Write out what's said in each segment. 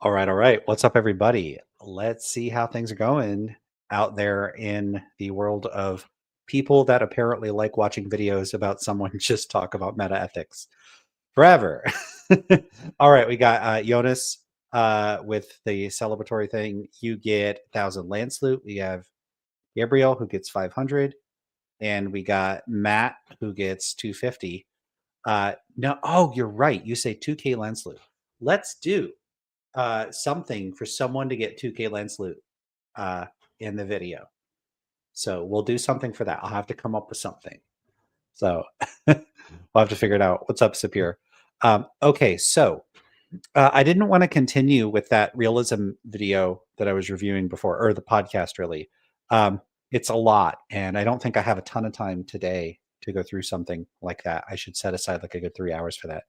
All right, all right. What's up, everybody? Let's see how things are going out there in the world of people that apparently like watching videos about someone just talk about meta ethics forever. All right, we got Jonas with the celebratory thing. You get 1,000 Lance loot. We have Gabriel who gets 500, and we got Matt who gets 250. No, oh, you're right. You say 2K Lance loot. Let's do something for someone to get 2K lens loot uh, in the video. So we'll do something for that. I'll have to come up with something. So we'll have to figure it out. What's up, Sapir? Okay, so I didn't want to continue with that realism video that I was reviewing before, or the podcast, really. It's a lot, and I don't think I have a ton of time today to go through something like that. I should set aside like a good 3 hours for that.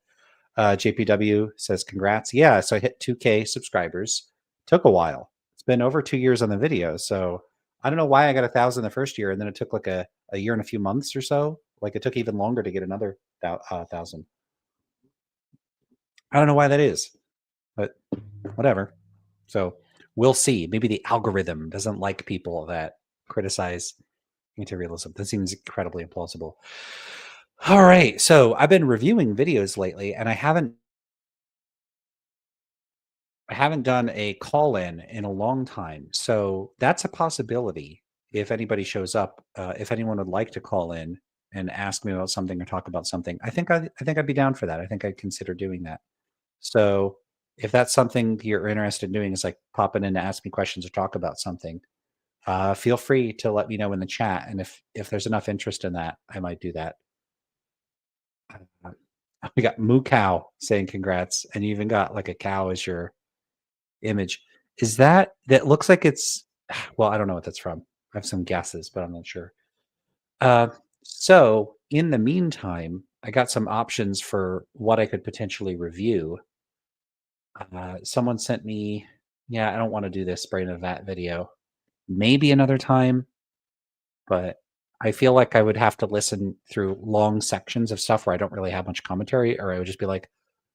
JPW says, congrats. Yeah, so I hit 2K subscribers. Took a while. It's been over 2 years on the video. So I don't know why I got 1,000 the first year, and then it took like a year and a few months or so. Like it took even longer to get another 1,000. I don't know why that is, but whatever. So we'll see. Maybe the algorithm doesn't like people that criticize anti-realism. That seems incredibly implausible. All right. So I've been reviewing videos lately, and I haven't done a call in a long time. So that's a possibility if anybody shows up. If anyone would like to call in and ask me about something or talk about something, I think I'd be down for that. I think I'd consider doing that. So if that's something you're interested in doing, is like popping in to ask me questions or talk about something, feel free to let me know in the chat. And if there's enough interest in that, I might do that. We got Moo Cow saying congrats, and you even got like a cow as your image. Is that looks like it's, well, I don't know what that's from. I have some guesses, but I'm not sure. So in the meantime, I got some options for what I could potentially review. Someone sent me, yeah, I don't want to do this brain of that video. Maybe another time, but I feel like I would have to listen through long sections of stuff where I don't really have much commentary, or I would just be like,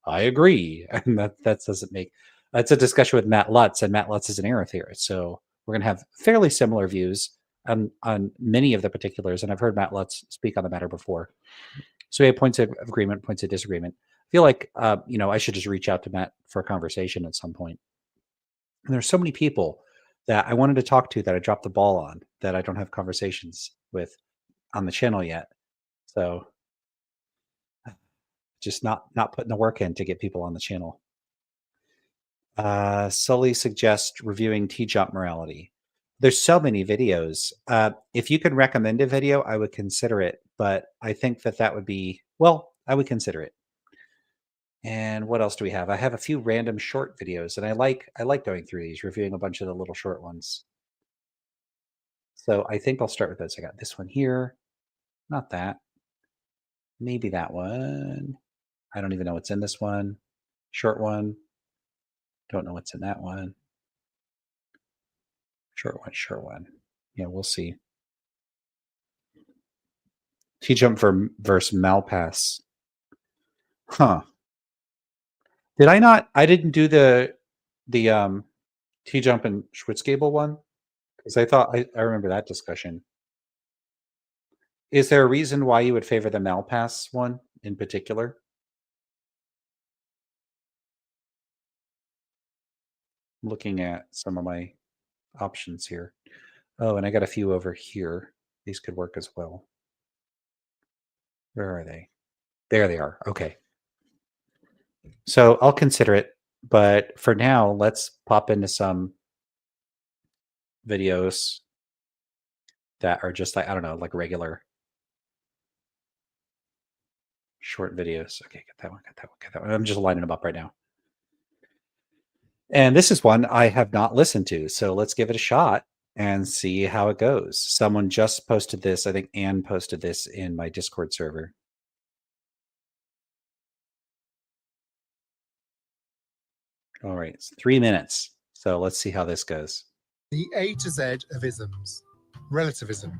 I agree. And that doesn't make, it's a discussion with Matt Lutz, and Matt Lutz is an error theorist. So we're going to have fairly similar views on many of the particulars. And I've heard Matt Lutz speak on the matter before. So we have points of agreement, points of disagreement. I feel like, I should just reach out to Matt for a conversation at some point. And there's so many people that I wanted to talk to that I dropped the ball on that I don't have conversations with on the channel yet. So just not putting the work in to get people on the channel. Sully suggests reviewing T-Jump morality. There's so many videos. If you could recommend a video, I would consider it, but I think that would be, well, I would consider it. And what else do we have? I have a few random short videos, and I like going through these, reviewing a bunch of the little short ones. So I think I'll start with those. I got this one here. Not that. Maybe that one. I don't even know what's in this one. Short one. Don't know what's in that one. Short one, short one. Yeah, we'll see. T-Jump versus Malpass. Huh. Did I not? I didn't do the T-Jump and Schwitzgable one? Because I thought I remember that discussion. Is there a reason why you would favor the Malpass one in particular? Looking at some of my options here. Oh, and I got a few over here. These could work as well. Where are they? There they are. Okay. So I'll consider it, but for now, let's pop into some videos that are just like, I don't know, like regular short videos. Okay, get that one, get that one, get that one. I'm just lining them up right now. And this is one I have not listened to, so let's give it a shot and see how it goes. Someone just posted this. I think Anne posted this in my Discord server. All right, it's 3 minutes. So let's see how this goes. The A to Z of isms. Relativism.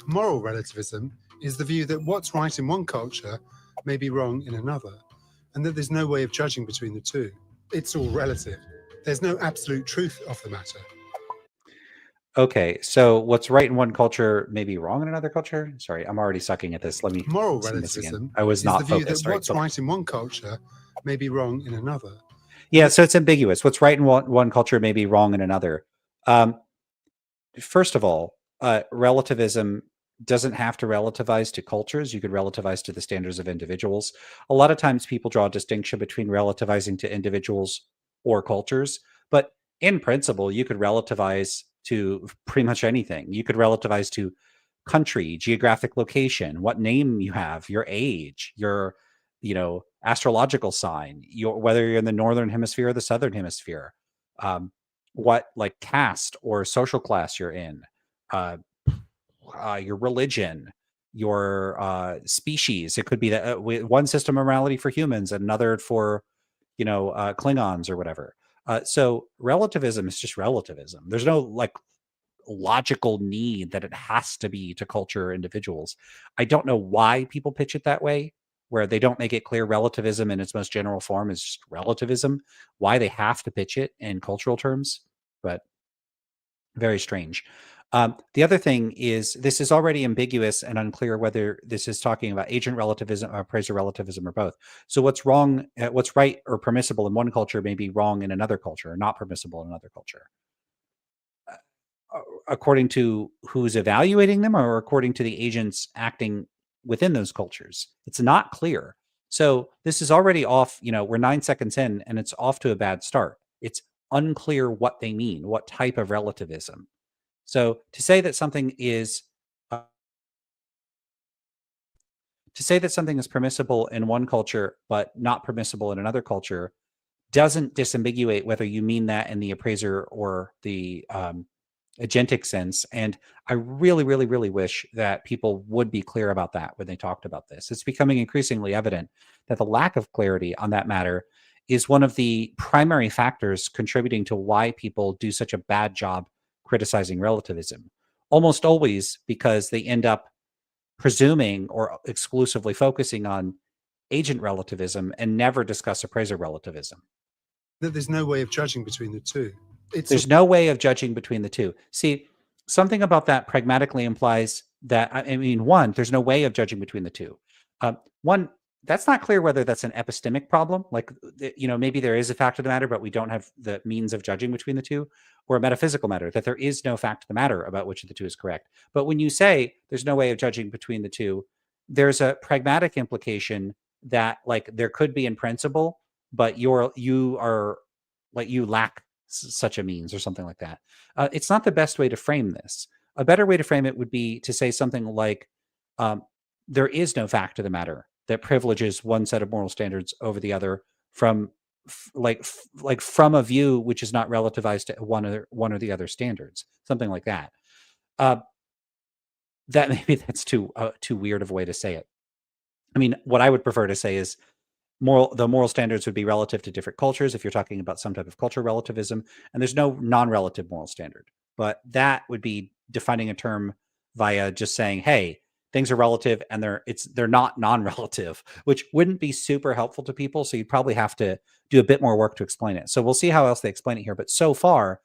Moral relativism is the view that what's right in one culture may be wrong in another, and that there's no way of judging between the two. It's all relative. There's no absolute truth of the matter. Okay, so what's right in one culture may be wrong in another culture? Sorry, I'm already sucking at this. Let me Moral see this again. relativism I was is the not view focused. that Sorry. what's right in one culture may be wrong in another. Yeah, so it's ambiguous. What's right in one culture may be wrong in another. First of all, relativism doesn't have to relativize to cultures. You could relativize to the standards of individuals. A lot of times people draw a distinction between relativizing to individuals or cultures, but in principle, you could relativize to pretty much anything. You could relativize to country, geographic location, what name you have, your age, your, astrological sign, whether you're in the northern hemisphere or the southern hemisphere. What like caste or social class you're in, uh, your religion, your species. It could be that one system of morality for humans, and another for Klingons or whatever. So relativism is just relativism. There's no like logical need that it has to be to culture or individuals. I don't know why people pitch it that way, where they don't make it clear relativism in its most general form is just relativism, why they have to pitch it in cultural terms, but very strange. The other thing is this is already ambiguous and unclear whether this is talking about agent relativism or appraiser relativism or both. So what's wrong, what's right or permissible in one culture may be wrong in another culture, or not permissible in another culture. According to who's evaluating them or according to the agents acting within those cultures. It's not clear. So this is already off, we're 9 seconds in and it's off to a bad start. It's unclear what they mean, what type of relativism. So to say that something is permissible in one culture but not permissible in another culture doesn't disambiguate whether you mean that in the appraiser or the agentic sense. And I really, really, really wish that people would be clear about that when they talked about this. It's becoming increasingly evident that the lack of clarity on that matter is one of the primary factors contributing to why people do such a bad job criticizing relativism. Almost always because they end up presuming or exclusively focusing on agent relativism and never discuss appraiser relativism. That there's no way of judging between the two. There's no way of judging between the two. See, something about that pragmatically implies that, one, there's no way of judging between the two. One, that's not clear whether that's an epistemic problem, like, maybe there is a fact of the matter, but we don't have the means of judging between the two, or a metaphysical matter, that there is no fact of the matter about which of the two is correct. But when you say there's no way of judging between the two, there's a pragmatic implication that, like, there could be in principle, but you lack such a means or something like that. It's not the best way to frame this. A better way to frame it would be to say something like, there is no fact of the matter that privileges one set of moral standards over the other from from a view which is not relativized to one or the other standards, something like that. That maybe that's too weird of a way to say it. I mean, what I would prefer to say is the moral standards would be relative to different cultures if you're talking about some type of cultural relativism, and there's no non-relative moral standard. But that would be defining a term via just saying, hey, things are relative and they're not non-relative, which wouldn't be super helpful to people. So you'd probably have to do a bit more work to explain it. So we'll see how else they explain it here. But so far,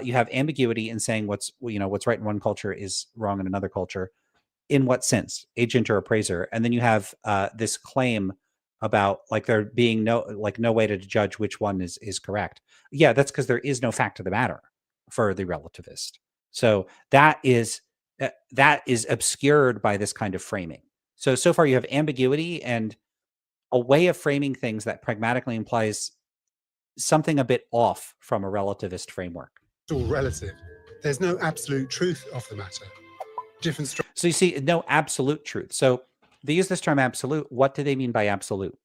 you have ambiguity in saying what's right in one culture is wrong in another culture. In what sense, agent or appraiser? And then you have this claim about like there being no way to judge which one is correct. Yeah, that's because there is no fact of the matter for the relativist. So that is obscured by this kind of framing. So far you have ambiguity and a way of framing things that pragmatically implies something a bit off from a relativist framework. It's all relative. There's no absolute truth of the matter. So you see, no absolute truth. So they use this term absolute. What do they mean by absolute?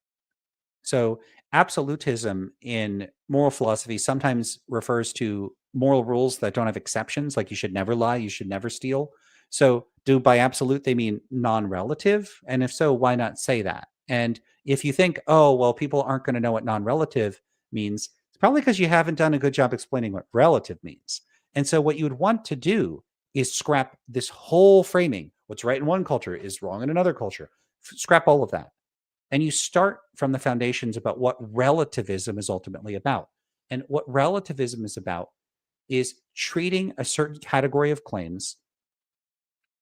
So absolutism in moral philosophy sometimes refers to moral rules that don't have exceptions, like you should never lie, you should never steal. So do by absolute they mean non-relative? And if so, why not say that? And if you think, oh, well, people aren't going to know what non-relative means, it's probably because you haven't done a good job explaining what relative means. And so what you would want to do is scrap this whole framing. What's right in one culture is wrong in another culture. Scrap all of that. And you start from the foundations about what relativism is ultimately about. And what relativism is about is treating a certain category of claims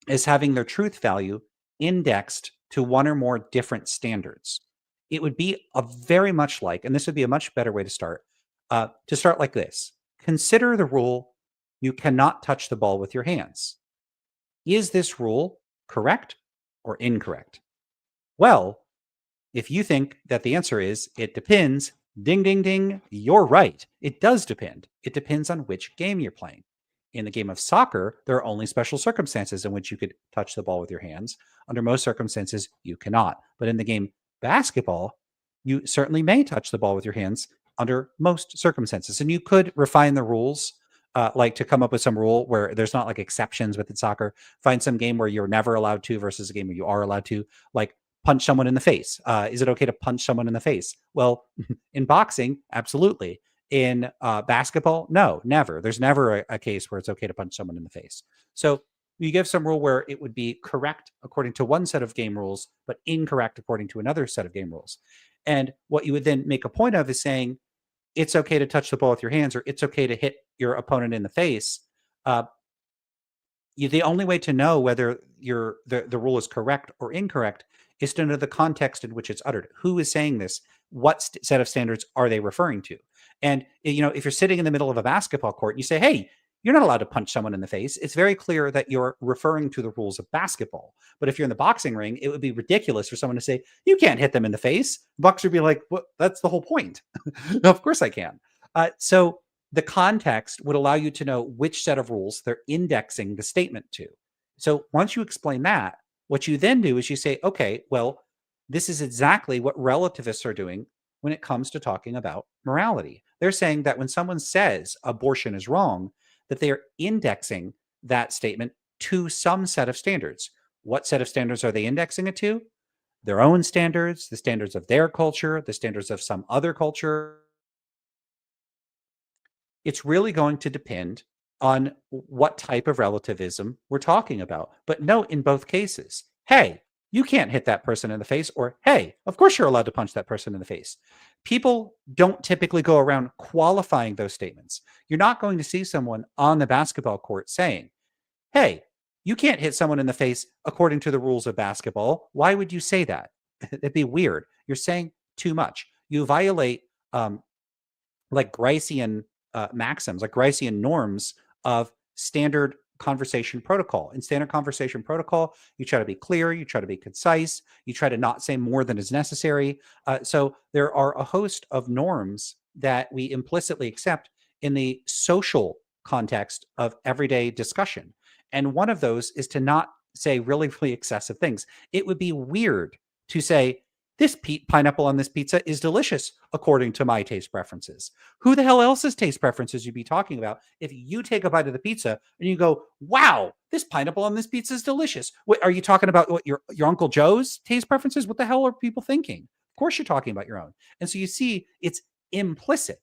as having their truth value indexed to one or more different standards. It would be a very much like, and this would be a much better way to start like this. Consider the rule, you cannot touch the ball with your hands. Is this rule correct or incorrect? Well, if you think that the answer is it depends, ding, ding, ding, you're right. It does depend. It depends on which game you're playing. In the game of soccer, there are only special circumstances in which you could touch the ball with your hands. Under most circumstances, you cannot. But in the game basketball, you certainly may touch the ball with your hands under most circumstances. And you could refine the rules, like to come up with some rule where there's not like exceptions within soccer. Find some game where you're never allowed to versus a game where you are allowed to, like punch someone in the face. Is it okay to punch someone in the face? Well, in boxing, absolutely. In basketball, no, never. There's never a case where it's okay to punch someone in the face. So you give some rule where it would be correct according to one set of game rules, but incorrect according to another set of game rules. And what you would then make a point of is saying it's okay to touch the ball with your hands, or it's okay to hit your opponent in the face. The only way to know whether the rule is correct or incorrect is to know the context in which it's uttered. Who is saying this? What set of standards are they referring to? And if you're sitting in the middle of a basketball court and you say, "Hey, you're not allowed to punch someone in the face," it's very clear that you're referring to the rules of basketball. But if you're in the boxing ring, it would be ridiculous for someone to say, "You can't hit them in the face." The boxer would be like, "Well, that's the whole point." Of course I can. So the context would allow you to know which set of rules they're indexing the statement to. So once you explain that, what you then do is you say, okay, well, this is exactly what relativists are doing when it comes to talking about morality. They're saying that when someone says abortion is wrong, that they are indexing that statement to some set of standards. What set of standards are they indexing it to? Their own standards, the standards of their culture, the standards of some other culture. It's really going to depend on what type of relativism we're talking about. But note in both cases, hey, you can't hit that person in the face, or hey, of course you're allowed to punch that person in the face. People don't typically go around qualifying those statements. You're not going to see someone on the basketball court saying, hey, you can't hit someone in the face according to the rules of basketball. Why would you say that? It'd be weird. You're saying too much. You violate like Gricean maxims, like Gricean norms of standard conversation protocol. In standard conversation protocol, you try to be clear, you try to be concise, you try to not say more than is necessary. So there are a host of norms that we implicitly accept in the social context of everyday discussion. And one of those is to not say really, really excessive things. It would be weird to say, this pineapple on this pizza is delicious according to my taste preferences. Who the hell else's taste preferences you'd be talking about if you take a bite of the pizza and you go, wow, this pineapple on this pizza is delicious? What, are you talking about what your Uncle Joe's taste preferences? What the hell are people thinking? Of course you're talking about your own. And so you see, it's implicit.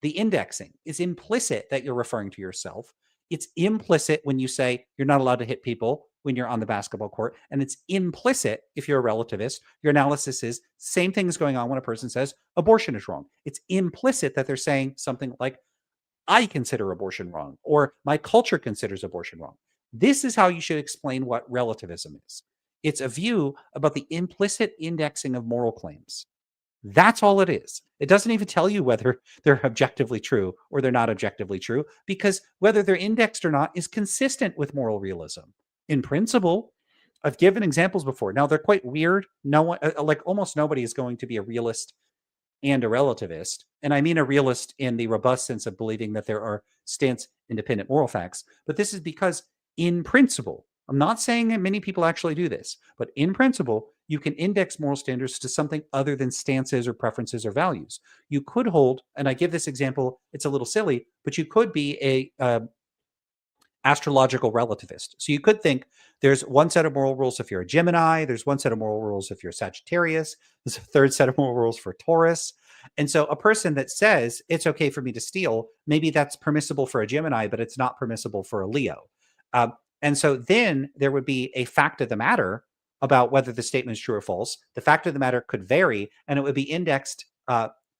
The indexing is implicit that you're referring to yourself. It's implicit when you say you're not allowed to hit people when you're on the basketball court. And it's implicit if you're a relativist. Your analysis is same thing is going on when a person says abortion is wrong. It's implicit that they're saying something like, I consider abortion wrong, or my culture considers abortion wrong. This is how you should explain what relativism is. It's a view about the implicit indexing of moral claims. That's all it is. It doesn't even tell you whether they're objectively true or they're not objectively true, because whether they're indexed or not is consistent with moral realism. In principle, I've given examples before. Now they're quite weird. No one, like almost nobody is going to be a realist and a relativist. And I mean a realist in the robust sense of believing that there are stance independent moral facts. But this is because in principle, I'm not saying that many people actually do this, but in principle, you can index moral standards to something other than stances or preferences or values. You could hold, and I give this example, it's a little silly, but you could be a astrological relativist. So you could think there's one set of moral rules if you're a Gemini, there's one set of moral rules if you're Sagittarius, there's a third set of moral rules for Taurus. And so a person that says it's okay for me to steal, maybe that's permissible for a Gemini, but it's not permissible for a Leo. And so then there would be a fact of the matter about whether the statement is true or false. The fact of the matter could vary, and it would be indexed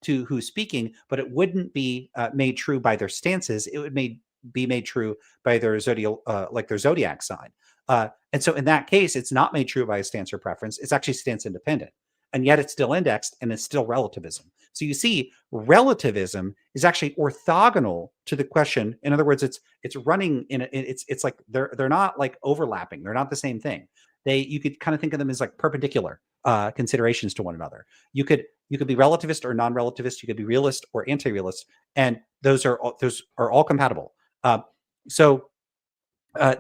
to who's speaking, but it wouldn't be made true by their stances. It would be made true by their their zodiac sign. And so in that case, it's not made true by a stance or preference. It's actually stance independent, and yet it's still indexed and it's still relativism. So you see, relativism is actually orthogonal to the question. In other words, it's running it's like they're not like overlapping. They're not the same thing. You could kind of think of them as like perpendicular considerations to one another. You could be relativist or non-relativist. You could be realist or anti-realist, and those are all compatible. So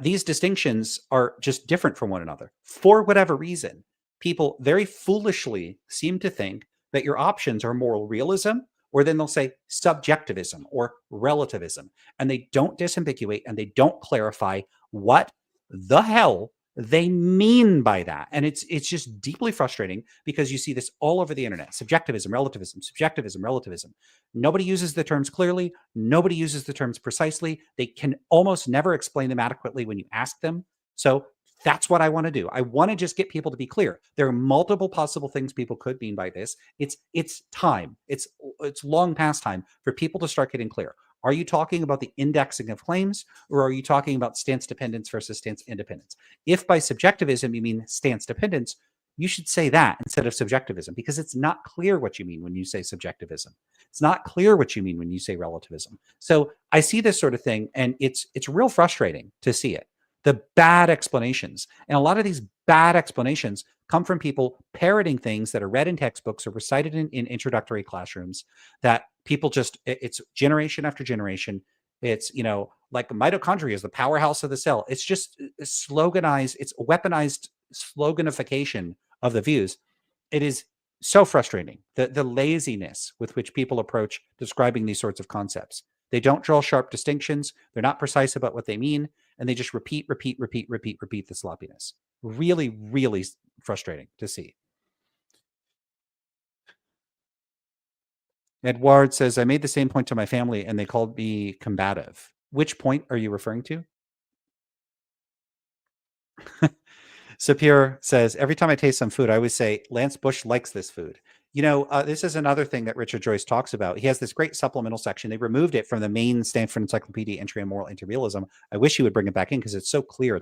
these distinctions are just different from one another for whatever reason. People very foolishly seem to think that your options are moral realism, or then they'll say subjectivism or relativism, and they don't disambiguate and they don't clarify what the hell they mean by that. And it's just deeply frustrating because you see this all over the internet. Subjectivism, relativism. Nobody uses the terms clearly. Nobody uses the terms precisely. They can almost never explain them adequately when you ask them. So that's what I want to do. I want to just get people to be clear. There are multiple possible things people could mean by this. It's time. It's long past time for people to start getting clear. Are you talking about the indexing of claims, or are you talking about stance dependence versus stance independence? If by subjectivism you mean stance dependence, you should say that instead of subjectivism, because it's not clear what you mean when you say subjectivism. It's not clear what you mean when you say relativism. So I see this sort of thing, and it's real frustrating to see it. The bad explanations. And a lot of these bad explanations come from people parroting things that are read in textbooks or recited in introductory classrooms that people just, it's generation after generation. It's, like mitochondria is the powerhouse of the cell. It's just sloganized, it's weaponized sloganification of the views. It is so frustrating, the laziness with which people approach describing these sorts of concepts. They don't draw sharp distinctions. They're not precise about what they mean. And they just repeat the sloppiness. Really, really frustrating to see. Edward says, I made the same point to my family and they called me combative. Which point are you referring to? Sapir says, every time I taste some food, I always say, Lance Bush likes this food. This is another thing that Richard Joyce talks about. He has this great supplemental section. They removed it from the main Stanford Encyclopedia entry on moral anti-realism. I wish he would bring it back in because it's so clear.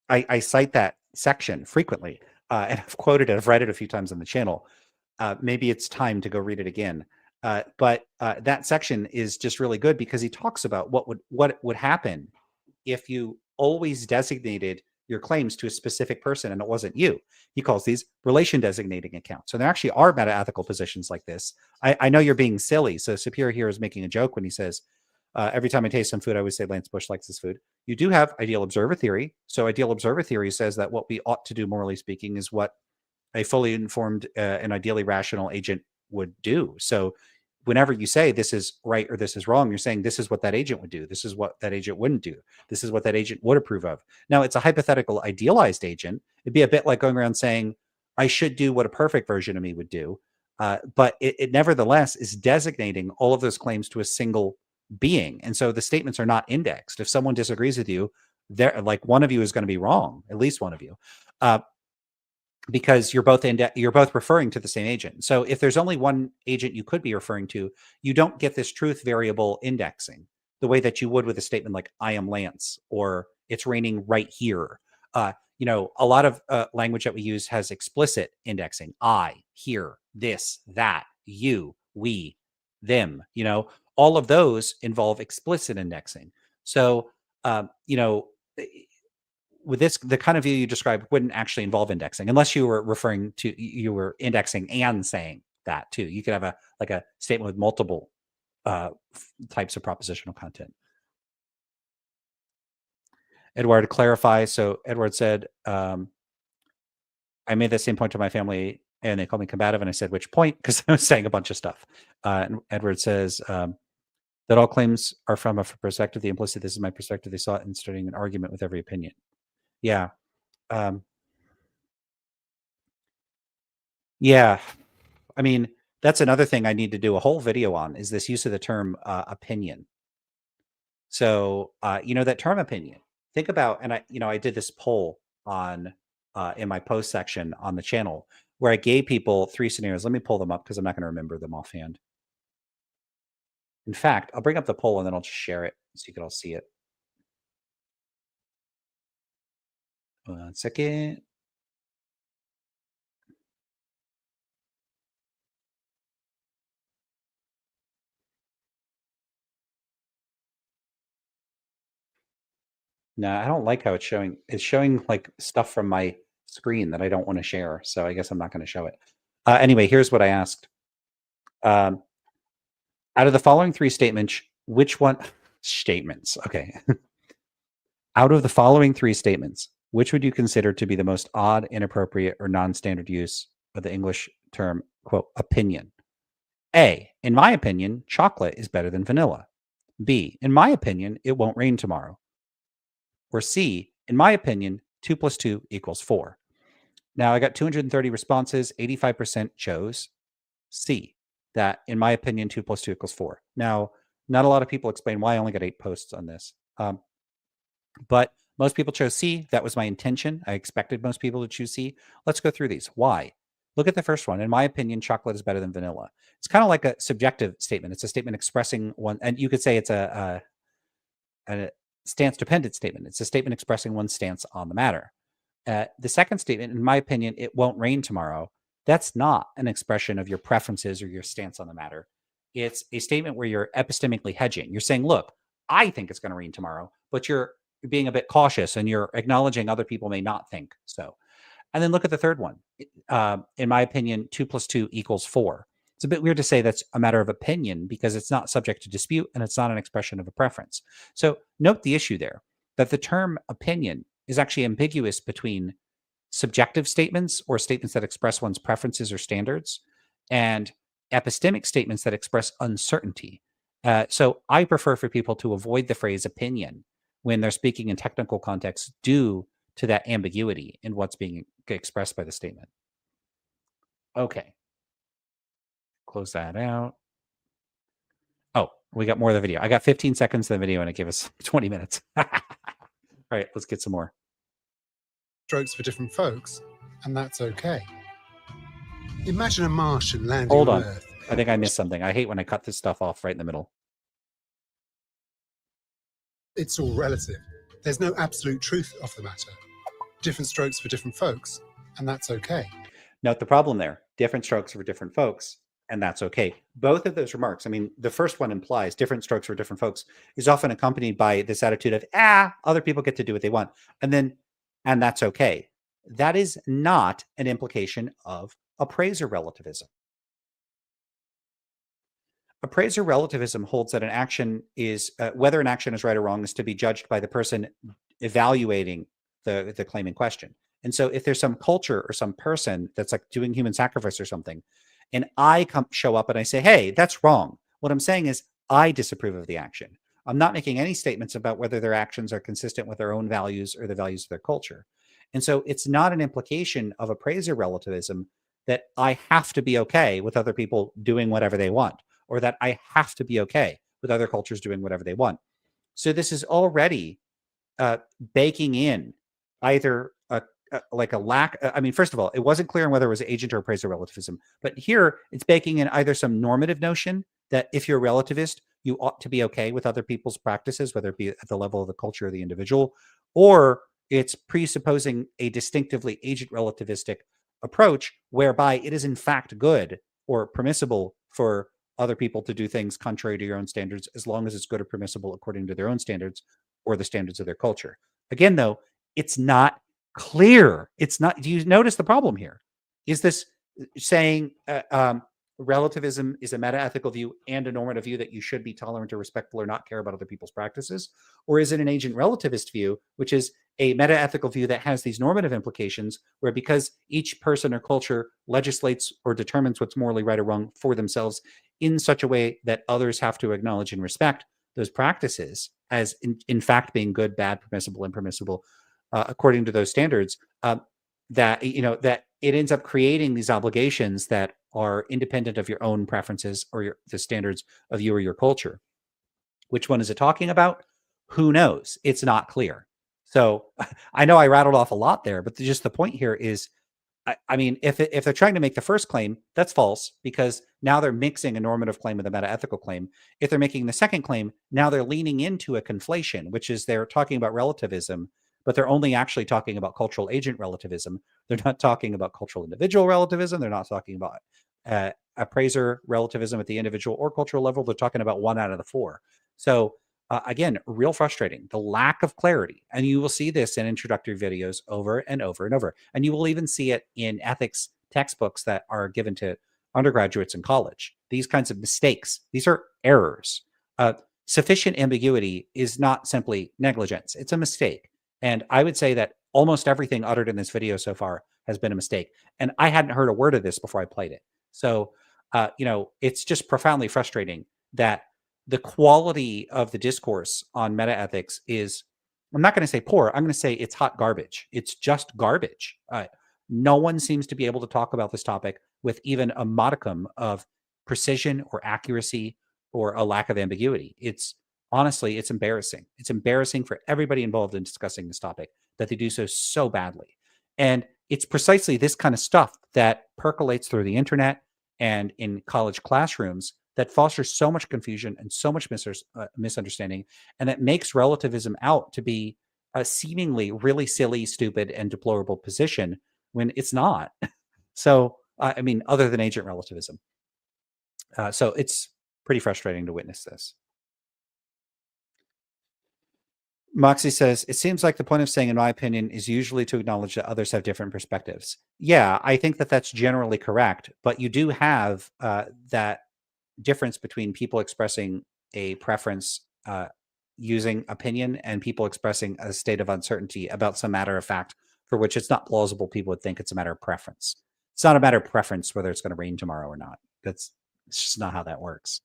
I cite that section frequently, and I've quoted it. I've read it a few times on the channel. Maybe it's time to go read it again. But that section is just really good because he talks about what would happen if you always designated your claims to a specific person and it wasn't you. He calls these relation designating accounts. So there actually are meta-ethical positions like this. I know you're being silly. So Sapir here is making a joke when he says, every time I taste some food, I always say Lance Bush likes this food. You do have ideal observer theory. So ideal observer theory says that what we ought to do, morally speaking, is what a fully informed and ideally rational agent would do. So whenever you say this is right or this is wrong, you're saying this is what that agent would do. This is what that agent wouldn't do. This is what that agent would approve of. Now, it's a hypothetical idealized agent. It'd be a bit like going around saying, I should do what a perfect version of me would do. But it nevertheless is designating all of those claims to a single being. And so the statements are not indexed. If someone disagrees with you, they're like one of you is going to be wrong, at least one of you. Because you're both referring to the same agent. So if there's only one agent you could be referring to, you don't get this truth variable indexing the way that you would with a statement like I am Lance or it's raining right here. A lot of language that we use has explicit indexing. I, here, this, that, you, we, them. All of those involve explicit indexing. So, with this, the kind of view you described wouldn't actually involve indexing unless you were indexing and saying that too. You could have a statement with multiple types of propositional content. Edward, to clarify. So Edward said, I made the same point to my family and they called me combative. And I said, which point? Because I was saying a bunch of stuff. And Edward says that all claims are from a perspective. The implicit, this is my perspective. They saw it in starting an argument with every opinion. Yeah. Yeah. I mean, that's another thing I need to do a whole video on is this use of the term opinion. So, that term opinion, think about, and I did this poll on in my post section on the channel where I gave people 3 scenarios. Let me pull them up because I'm not going to remember them offhand. In fact, I'll bring up the poll and then I'll just share it so you can all see it. 1 second. No, I don't like how it's showing. It's showing like stuff from my screen that I don't want to share. So I guess I'm not going to show it. Anyway, here's what I asked. Out of the following 3 statements, which one statements? Okay. Out of the following 3 statements, which would you consider to be the most odd, inappropriate, or non-standard use of the English term, quote, opinion? A, in my opinion, chocolate is better than vanilla. B, in my opinion, it won't rain tomorrow. Or C, in my opinion, 2 + 2 = 4. Now I got 230 responses. 85% chose C, that in my opinion, 2 + 2 = 4. Now, not a lot of people explain why I only got 8 posts on this. But most people chose C. That was my intention. I expected most people to choose C. Let's go through these. Why? Look at the first one. In my opinion, chocolate is better than vanilla. It's kind of like a subjective statement. It's a statement expressing one, and you could say it's a stance-dependent statement. It's a statement expressing one's stance on the matter. The second statement, in my opinion, it won't rain tomorrow. That's not an expression of your preferences or your stance on the matter. It's a statement where you're epistemically hedging. You're saying, look, I think it's going to rain tomorrow, but you're being a bit cautious and you're acknowledging other people may not think so. And then look at the third one. In my opinion, 2 + 2 = 4. It's a bit weird to say that's a matter of opinion because it's not subject to dispute and it's not an expression of a preference. So note the issue there, that the term opinion is actually ambiguous between subjective statements or statements that express one's preferences or standards and epistemic statements that express uncertainty. So I prefer for people to avoid the phrase opinion when they're speaking in technical contexts due to that ambiguity in what's being expressed by the statement. Okay. Close that out. Oh, we got more of the video. I got 15 seconds of the video and it gave us 20 minutes. All right, let's get some more. Strokes for different folks, and that's okay. Imagine a Martian landing Hold on on. Earth. I think I missed something. I hate when I cut this stuff off right in the middle. It's all relative. There's no absolute truth of the matter. Different strokes for different folks, and that's okay. Note the problem there. Different strokes for different folks, and that's okay. Both of those remarks, I mean, the first one implies different strokes for different folks is often accompanied by this attitude of, other people get to do what they want. And that's okay. That is not an implication of appraiser relativism. Appraiser relativism holds that an action is, whether an action is right or wrong is to be judged by the person evaluating the claim in question. And so if there's some culture or some person that's like doing human sacrifice or something, and I show up and I say, hey, that's wrong. What I'm saying is I disapprove of the action. I'm not making any statements about whether their actions are consistent with their own values or the values of their culture. And so it's not an implication of appraiser relativism that I have to be okay with other people doing whatever they want, or that I have to be okay with other cultures doing whatever they want. So this is already baking in either like a lack. I mean, first of all, it wasn't clear on whether it was agent or appraiser relativism, but here it's baking in either some normative notion that if you're a relativist, you ought to be okay with other people's practices, whether it be at the level of the culture or the individual, or it's presupposing a distinctively agent relativistic approach whereby it is in fact good or permissible for other people to do things contrary to your own standards, as long as it's good or permissible according to their own standards or the standards of their culture. Again, though, it's not clear. It's not. Do you notice the problem here? Is this saying relativism is a meta-ethical view and a normative view that you should be tolerant or respectful or not care about other people's practices? Or is it an agent relativist view, which is a meta-ethical view that has these normative implications where because each person or culture legislates or determines what's morally right or wrong for themselves in such a way that others have to acknowledge and respect those practices as in fact being good, bad, permissible, impermissible, according to those standards, that it ends up creating these obligations that are independent of your own preferences or the standards of you or your culture. Which one is it talking about? Who knows? It's not clear. So I know I rattled off a lot there, but just the point here is, I mean, if they're trying to make the first claim, that's false because now they're mixing a normative claim with a meta-ethical claim. If they're making the second claim, now they're leaning into a conflation, which is they're talking about relativism, but they're only actually talking about cultural agent relativism. They're not talking about cultural individual relativism. They're not talking about appraiser relativism at the individual or cultural level. They're talking about one out of the four. So again, real frustrating, the lack of clarity. And you will see this in introductory videos over and over and over. And you will even see it in ethics textbooks that are given to undergraduates in college. These kinds of mistakes, these are errors. Sufficient ambiguity is not simply negligence, it's a mistake. And I would say that almost everything uttered in this video so far has been a mistake. And I hadn't heard a word of this before I played it. So, it's just profoundly frustrating that the quality of the discourse on meta ethics is, I'm not going to say poor, I'm going to say it's hot garbage. It's just garbage. No one seems to be able to talk about this topic with even a modicum of precision or accuracy or a lack of ambiguity. It's honestly, it's embarrassing. It's embarrassing for everybody involved in discussing this topic that they do so badly. And it's precisely this kind of stuff that percolates through the internet and in college classrooms that fosters so much confusion and so much misunderstanding, and that makes relativism out to be a seemingly really silly, stupid, and deplorable position when it's not. So, I mean, other than agent relativism. So it's pretty frustrating to witness this. Moxie says, it seems like the point of saying, in my opinion, is usually to acknowledge that others have different perspectives. Yeah, I think that that's generally correct, but you do have that difference between people expressing a preference using opinion and people expressing a state of uncertainty about some matter of fact for which it's not plausible people would think it's a matter of preference. It's not a matter of preference whether it's going to rain tomorrow or not. It's just not how that works.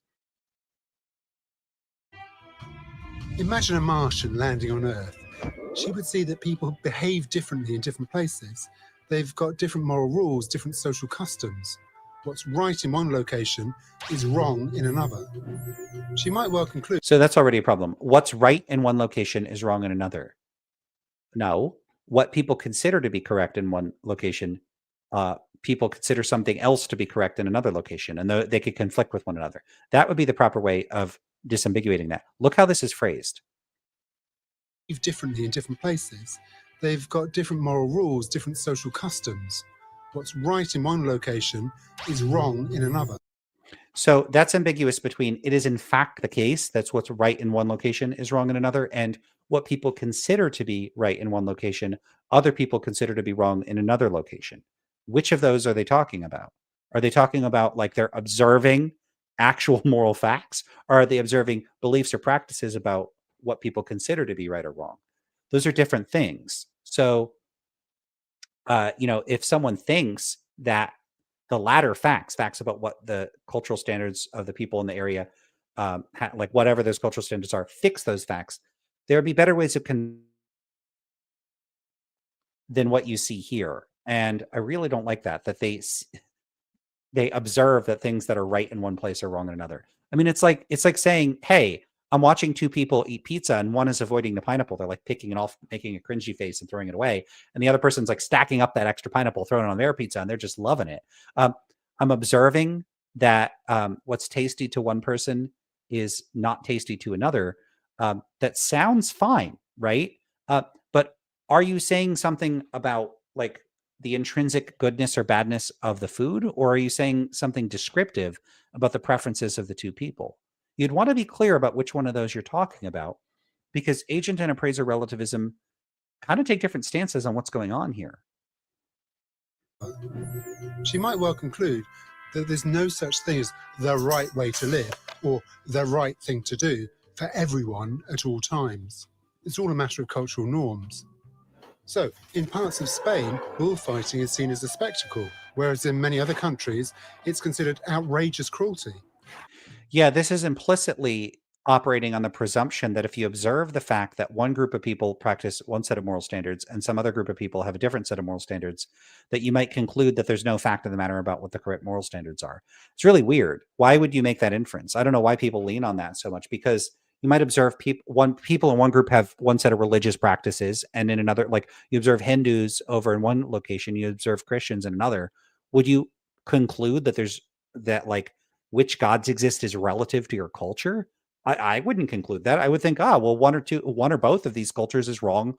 Imagine a Martian landing on Earth. She would see that people behave differently in different places. They've got different moral rules, different social customs. What's right in one location is wrong in another. She might well conclude. So that's already a problem. What's right in one location is wrong in another. No, what people consider to be correct in one location, people consider something else to be correct in another location, and they could conflict with one another. That would be the proper way of disambiguating that. Look how this is phrased. Differently in different places. They've got different moral rules, different social customs. What's right in one location is wrong in another. So that's ambiguous between it is in fact the case that's what's right in one location is wrong in another, and what people consider to be right in one location, other people consider to be wrong in another location. Which of those are they talking about? Are they talking about like they're observing actual moral facts, or are they observing beliefs or practices about what people consider to be right or wrong? Those are different things. So, if someone thinks that the latter facts about what the cultural standards of the people in the area, like whatever those cultural standards are, fix those facts, there would be better ways of than what you see here. And I really don't like that they observe that things that are right in one place are wrong in another. I mean, it's like saying, hey, I'm watching two people eat pizza and one is avoiding the pineapple. They're like picking it off, making a cringy face and throwing it away. And the other person's like stacking up that extra pineapple, throwing it on their pizza, and they're just loving it. I'm observing that what's tasty to one person is not tasty to another. That sounds fine, right? But are you saying something about like the intrinsic goodness or badness of the food, or are you saying something descriptive about the preferences of the two people? You'd want to be clear about which one of those you're talking about, because agent and appraiser relativism kind of take different stances on what's going on here. She might well conclude that there's no such thing as the right way to live or the right thing to do for everyone at all times. It's all a matter of cultural norms. So, in parts of Spain, bullfighting is seen as a spectacle, whereas in many other countries, it's considered outrageous cruelty. Yeah, this is implicitly operating on the presumption that if you observe the fact that one group of people practice one set of moral standards and some other group of people have a different set of moral standards, that you might conclude that there's no fact of the matter about what the correct moral standards are. It's really weird. Why would you make that inference? I don't know why people lean on that so much, because You might observe people in one group have one set of religious practices, and in another, like you observe Hindus over in one location, you observe Christians in another. Would you conclude that like which gods exist is relative to your culture? I wouldn't conclude that. I would think, well, one or both of these cultures is wrong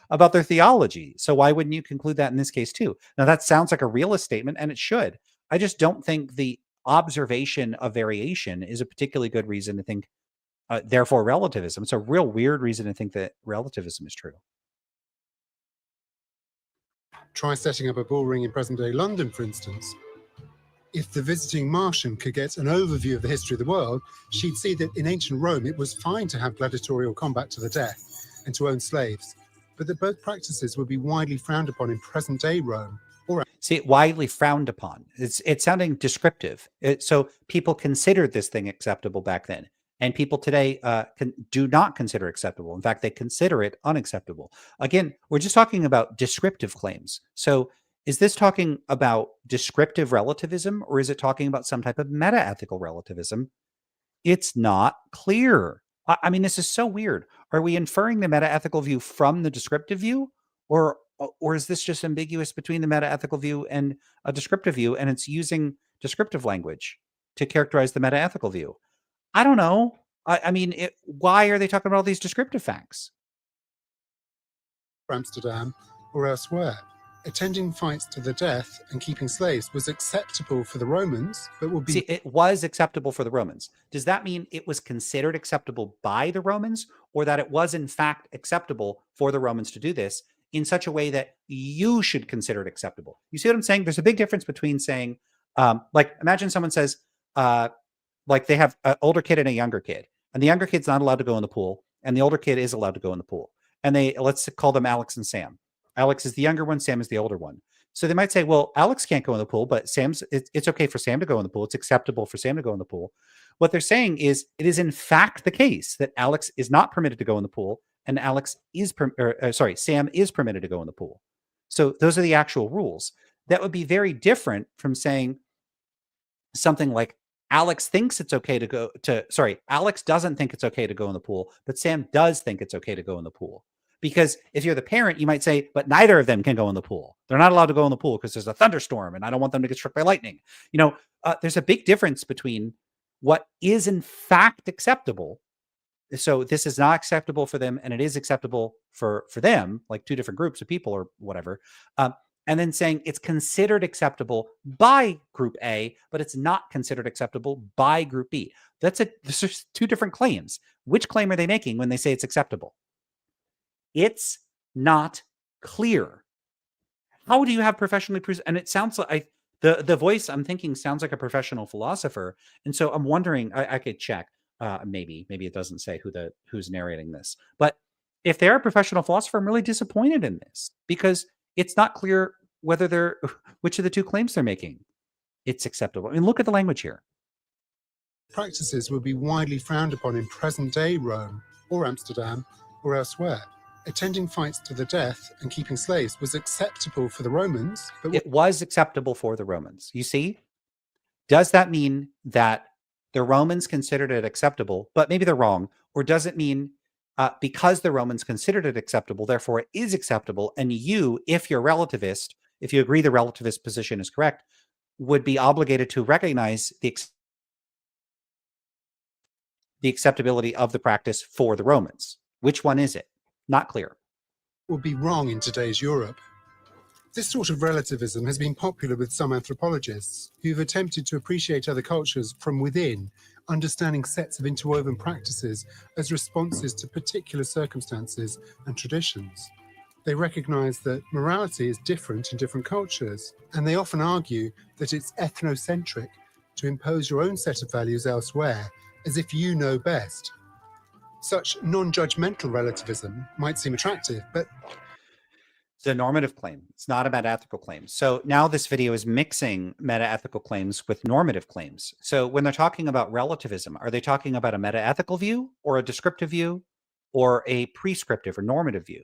about their theology. So why wouldn't you conclude that in this case too? Now that sounds like a realist statement, and it should. I just don't think the observation of variation is a particularly good reason to think, therefore relativism. It's a real weird reason to think that relativism is true. Try setting up a bull ring in present-day London, for instance. If the visiting Martian could get an overview of the history of the world, she'd see that in ancient Rome it was fine to have gladiatorial combat to the death and to own slaves, but that both practices would be widely frowned upon in present-day Rome. See, widely frowned upon. It's sounding descriptive. So people considered this thing acceptable back then, and people today do not consider acceptable. In fact, they consider it unacceptable. Again, we're just talking about descriptive claims. So is this talking about descriptive relativism, or is it talking about some type of meta-ethical relativism? It's not clear. I mean, this is so weird. Are we inferring the meta-ethical view from the descriptive view, or is this just ambiguous between the meta-ethical view and a descriptive view, and it's using descriptive language to characterize the meta-ethical view? I don't know. I mean, why are they talking about all these descriptive facts? Amsterdam or elsewhere. Attending fights to the death and keeping slaves was acceptable for the Romans, but would be... See, it was acceptable for the Romans. Does that mean it was considered acceptable by the Romans, or that it was in fact acceptable for the Romans to do this in such a way that you should consider it acceptable? You see what I'm saying? There's a big difference between saying, like, imagine someone says, like they have an older kid and a younger kid, and the younger kid's not allowed to go in the pool, and the older kid is allowed to go in the pool. And let's call them Alex and Sam. Alex is the younger one, Sam is the older one. So they might say, well, Alex can't go in the pool, but it's okay for Sam to go in the pool. It's acceptable for Sam to go in the pool. What they're saying is it is in fact the case that Alex is not permitted to go in the pool, and Sam is permitted to go in the pool. So those are the actual rules. That would be very different from saying something like Alex thinks it's okay to go Alex doesn't think it's okay to go in the pool, but Sam does think it's okay to go in the pool. Because if you're the parent, you might say, but neither of them can go in the pool. They're not allowed to go in the pool because there's a thunderstorm and I don't want them to get struck by lightning. There's a big difference between what is in fact acceptable. So this is not acceptable for them, and it is acceptable for them, like two different groups of people or whatever. And then saying it's considered acceptable by group A, but it's not considered acceptable by group B. There's just two different claims. Which claim are they making when they say it's acceptable? It's not clear. How do you have professionally and it sounds like the voice I'm thinking sounds like a professional philosopher. And so I'm wondering, I could check. Maybe it doesn't say who's narrating this. But if they're a professional philosopher, I'm really disappointed in this because it's not clear which of the two claims they're making. It's acceptable. I mean, look at the language here. Practices would be widely frowned upon in present-day Rome or Amsterdam or elsewhere. Attending fights to the death and keeping slaves was acceptable for the Romans. But it was acceptable for the Romans. You see? Does that mean that the Romans considered it acceptable, but maybe they're wrong? Or does it mean because the Romans considered it acceptable, therefore it is acceptable, and you, if you're relativist, if you agree the relativist position is correct, would be obligated to recognize the acceptability of the practice for the Romans? Which one is it? Not clear. Would be wrong in today's Europe. This sort of relativism has been popular with some anthropologists who've attempted to appreciate other cultures from within, understanding sets of interwoven practices as responses to particular circumstances and traditions. They recognize that morality is different in different cultures, and they often argue that it's ethnocentric to impose your own set of values elsewhere, as if you know best. Such non-judgmental relativism might seem attractive, but it's a normative claim. It's not a meta-ethical claim. So now this video is mixing meta-ethical claims with normative claims. So when they're talking about relativism, are they talking about a meta-ethical view or a descriptive view or a prescriptive or normative view?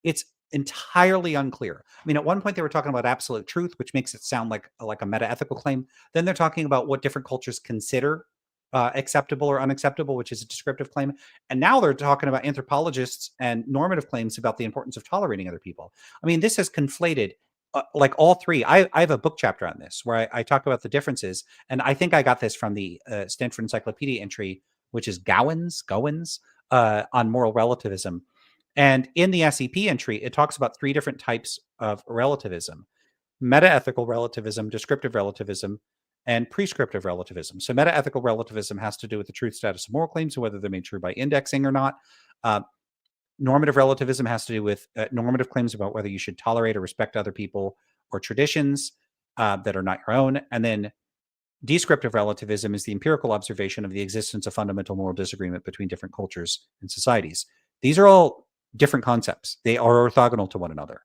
It's entirely unclear. I mean, at one point they were talking about absolute truth, which makes it sound like a meta-ethical claim. Then they're talking about what different cultures consider acceptable or unacceptable, which is a descriptive claim. And now they're talking about anthropologists and normative claims about the importance of tolerating other people. I mean, this has conflated like all three. I have a book chapter on this where I talk about the differences. And I think I got this from the Stanford Encyclopedia entry, which is Gowen's on moral relativism. And in the SEP entry, it talks about three different types of relativism: metaethical relativism, descriptive relativism, and prescriptive relativism. So metaethical relativism has to do with the truth status of moral claims and whether they're made true by indexing or not. Normative relativism has to do with normative claims about whether you should tolerate or respect other people or traditions that are not your own. And then descriptive relativism is the empirical observation of the existence of fundamental moral disagreement between different cultures and societies. These are all different concepts. They are orthogonal to one another.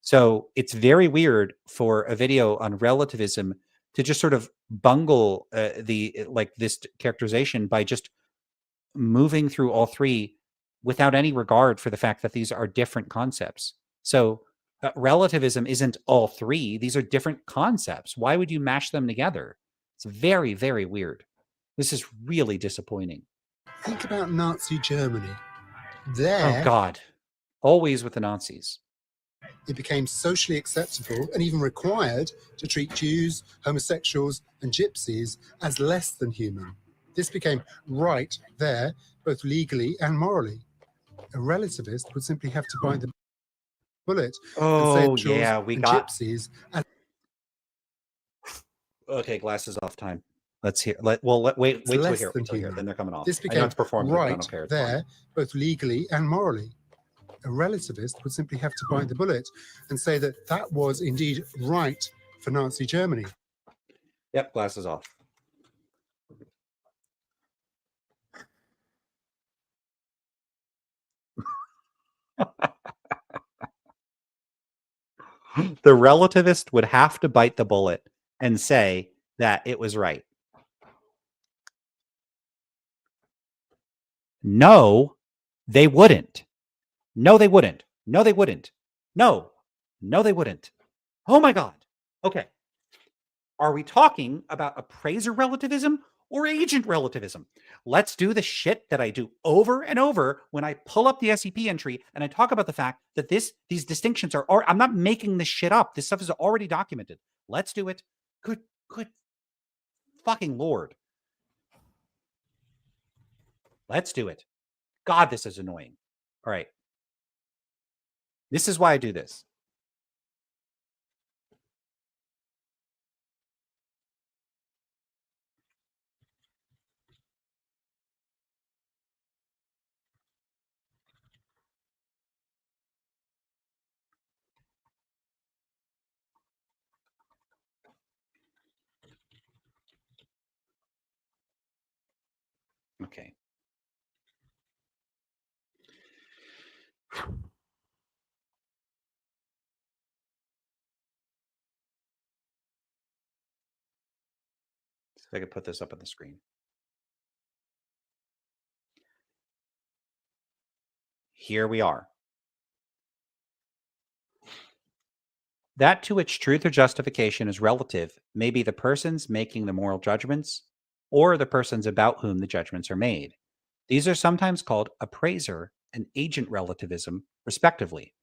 So it's very weird for a video on relativism to just sort of bungle this characterization by just moving through all three without any regard for the fact that these are different concepts. So relativism isn't all three. These are different concepts. Why would you mash them together? It's very, very weird. This is really disappointing. Think about Nazi Germany. There, oh God, always with the Nazis. It became socially acceptable and even required to treat Jews, homosexuals, and gypsies as less than human. This became right there, both legally and morally. A relativist would simply have to bite the bullet and say yeah, we got gypsies. Okay, glasses off time. Let's hear. Wait till here. Then they're coming off. This became right there, both legally and morally. A relativist would simply have to bite the bullet and say that that was indeed right for Nazi Germany. Yep, glasses off. The relativist would have to bite the bullet and say that it was right. No, they wouldn't. No, they wouldn't. No, they wouldn't. No, they wouldn't. Oh my God. Okay. Are we talking about appraiser relativism or agent relativism? Let's do the shit that I do over and over when I pull up the SEP entry and I talk about the fact that these distinctions are, I'm not making this shit up. This stuff is already documented. Let's do it. Good fucking Lord. Let's do it. God, this is annoying. All right. This is why I do this. Okay. See if I could put this up on the screen. Here we are. That to which truth or justification is relative may be the persons making the moral judgments or the persons about whom the judgments are made. These are sometimes called appraiser and agent relativism, respectively.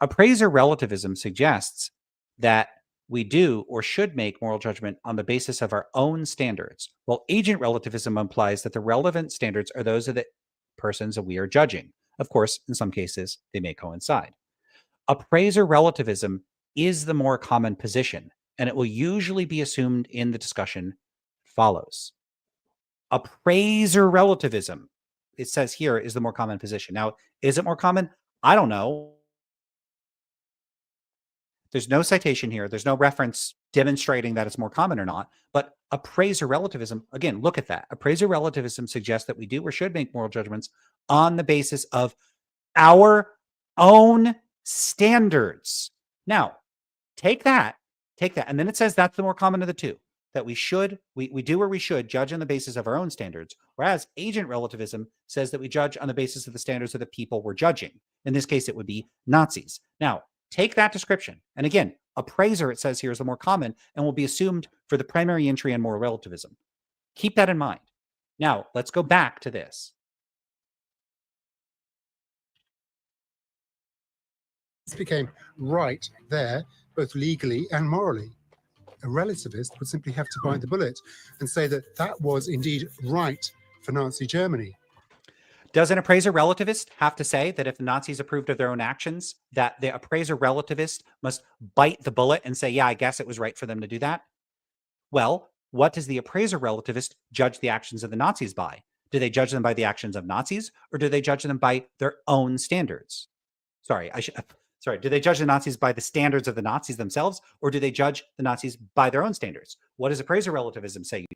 Appraiser relativism suggests that we do or should make moral judgment on the basis of our own standards, while agent relativism implies that the relevant standards are those of the persons that we are judging. Of course, in some cases, they may coincide. Appraiser relativism is the more common position, and it will usually be assumed in the discussion follows. Appraiser relativism, it says here, is the more common position. Now, is it more common? I don't know. There's no citation here. There's no reference demonstrating that it's more common or not. But appraiser relativism, again, look at that. Appraiser relativism suggests that we do or should make moral judgments on the basis of our own standards. Now, take that. And then it says that's the more common of the two, that we do or we should judge on the basis of our own standards, whereas agent relativism says that we judge on the basis of the standards of the people we're judging. In this case, it would be Nazis. Now, take that description. And again, appraiser, it says here, is the more common and will be assumed for the primary entry in moral relativism. Keep that in mind. Now, let's go back to this. This became right there, both legally and morally. A relativist would simply have to bite the bullet and say that that was indeed right for Nazi Germany. Does an appraiser relativist have to say that if the Nazis approved of their own actions, that the appraiser relativist must bite the bullet and say, yeah, I guess it was right for them to do that? Well, what does the appraiser relativist judge the actions of the Nazis by? Do they judge them by the actions of Nazis, or do they judge them by their own standards? Do they judge the Nazis by the standards of the Nazis themselves, or do they judge the Nazis by their own standards? What does appraiser relativism say you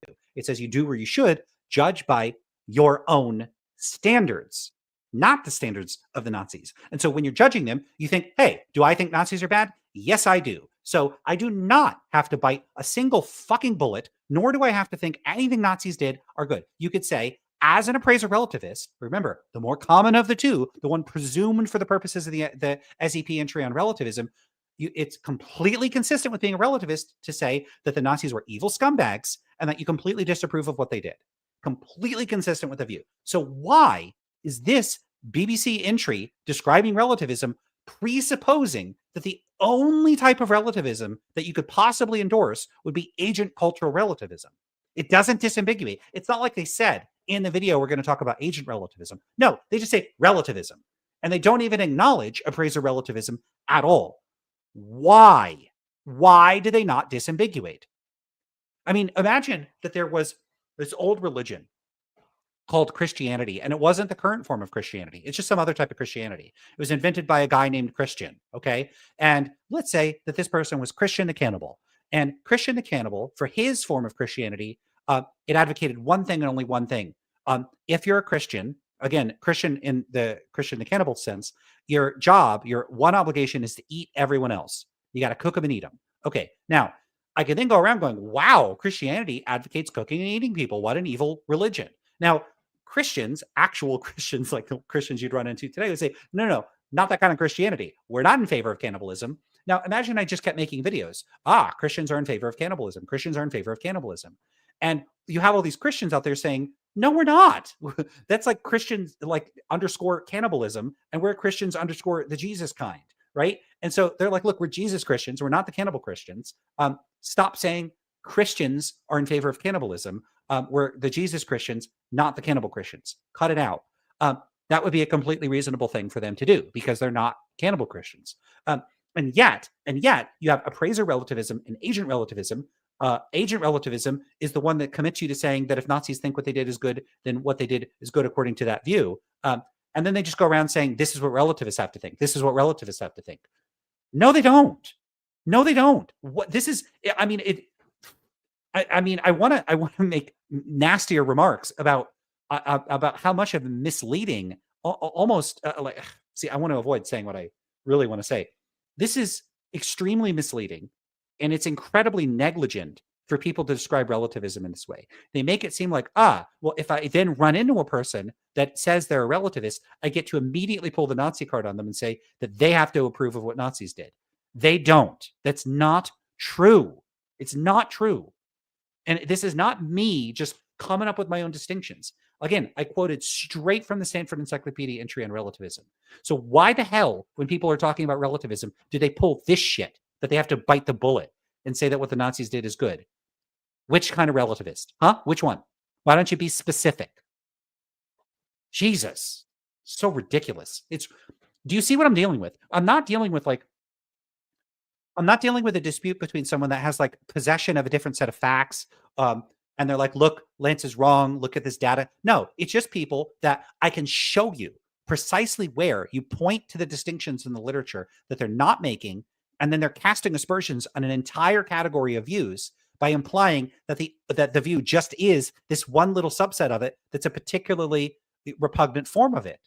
do? It says you do or you should judge by your own standards, not the standards of the Nazis. And so when you're judging them, you think, hey, do I think Nazis are bad? Yes, I do. So I do not have to bite a single fucking bullet, nor do I have to think anything Nazis did are good. You could say, as an appraiser relativist, remember, the more common of the two, the one presumed for the purposes of the SEP entry on relativism, it's completely consistent with being a relativist to say that the Nazis were evil scumbags and that you completely disapprove of what they did. Completely consistent with the view. So why is this BBC entry describing relativism presupposing that the only type of relativism that you could possibly endorse would be agent cultural relativism? It doesn't disambiguate. It's not like they said in the video, we're going to talk about agent relativism. No, they just say relativism. And they don't even acknowledge appraiser relativism at all. Why? Why do they not disambiguate? I mean, imagine that there was this old religion called Christianity, and it wasn't the current form of Christianity. It's just some other type of Christianity. It was invented by a guy named Christian, okay? And let's say that this person was Christian the Cannibal. And Christian the Cannibal, for his form of Christianity, it advocated one thing and only one thing. If you're a Christian, again, Christian in the Christian the Cannibal sense, your job, your one obligation is to eat everyone else. You got to cook them and eat them. Okay, now, I could then go around going, wow, Christianity advocates cooking and eating people. What an evil religion. Now, Christians, actual Christians, like the Christians you'd run into today, would say, no, not that kind of Christianity. We're not in favor of cannibalism. Now, imagine I just kept making videos. Christians are in favor of cannibalism. Christians are in favor of cannibalism. And you have all these Christians out there saying, no, we're not. That's like Christians like underscore cannibalism, and we're Christians underscore the Jesus kind, right? And so they're like, look, we're Jesus Christians. We're not the cannibal Christians. Stop saying Christians are in favor of cannibalism. We're the Jesus Christians, not the cannibal Christians. Cut it out. That would be a completely reasonable thing for them to do because they're not cannibal Christians. And yet, you have appraiser relativism and agent relativism. Agent relativism is the one that commits you to saying that if Nazis think what they did is good, then what they did is good according to that view. And then they just go around saying, this is what relativists have to think. This is what relativists have to think. No, they don't. No, they don't. What this is, I mean, I want to make nastier remarks about how much of misleading, almost see, I want to avoid saying what I really want to say. This is extremely misleading, and it's incredibly negligent for people to describe relativism in this way. They make it seem like, well, if I then run into a person that says they're a relativist, I get to immediately pull the Nazi card on them and say that they have to approve of what Nazis did. They don't. That's not true. It's not true. And this is not me just coming up with my own distinctions. Again, I quoted straight from the Stanford Encyclopedia entry on relativism. So why the hell, when people are talking about relativism, do they pull this shit that they have to bite the bullet and say that what the Nazis did is good? Which kind of relativist? Huh? Which one? Why don't you be specific? Jesus. So ridiculous. Do you see what I'm dealing with? I'm not dealing with a dispute between someone that has like possession of a different set of facts. And they're like, look, Lance is wrong. Look at this data. No, it's just people that I can show you precisely where you point to the distinctions in the literature that they're not making. And then they're casting aspersions on an entire category of views by implying that the view just is this one little subset of it that's a particularly repugnant form of it.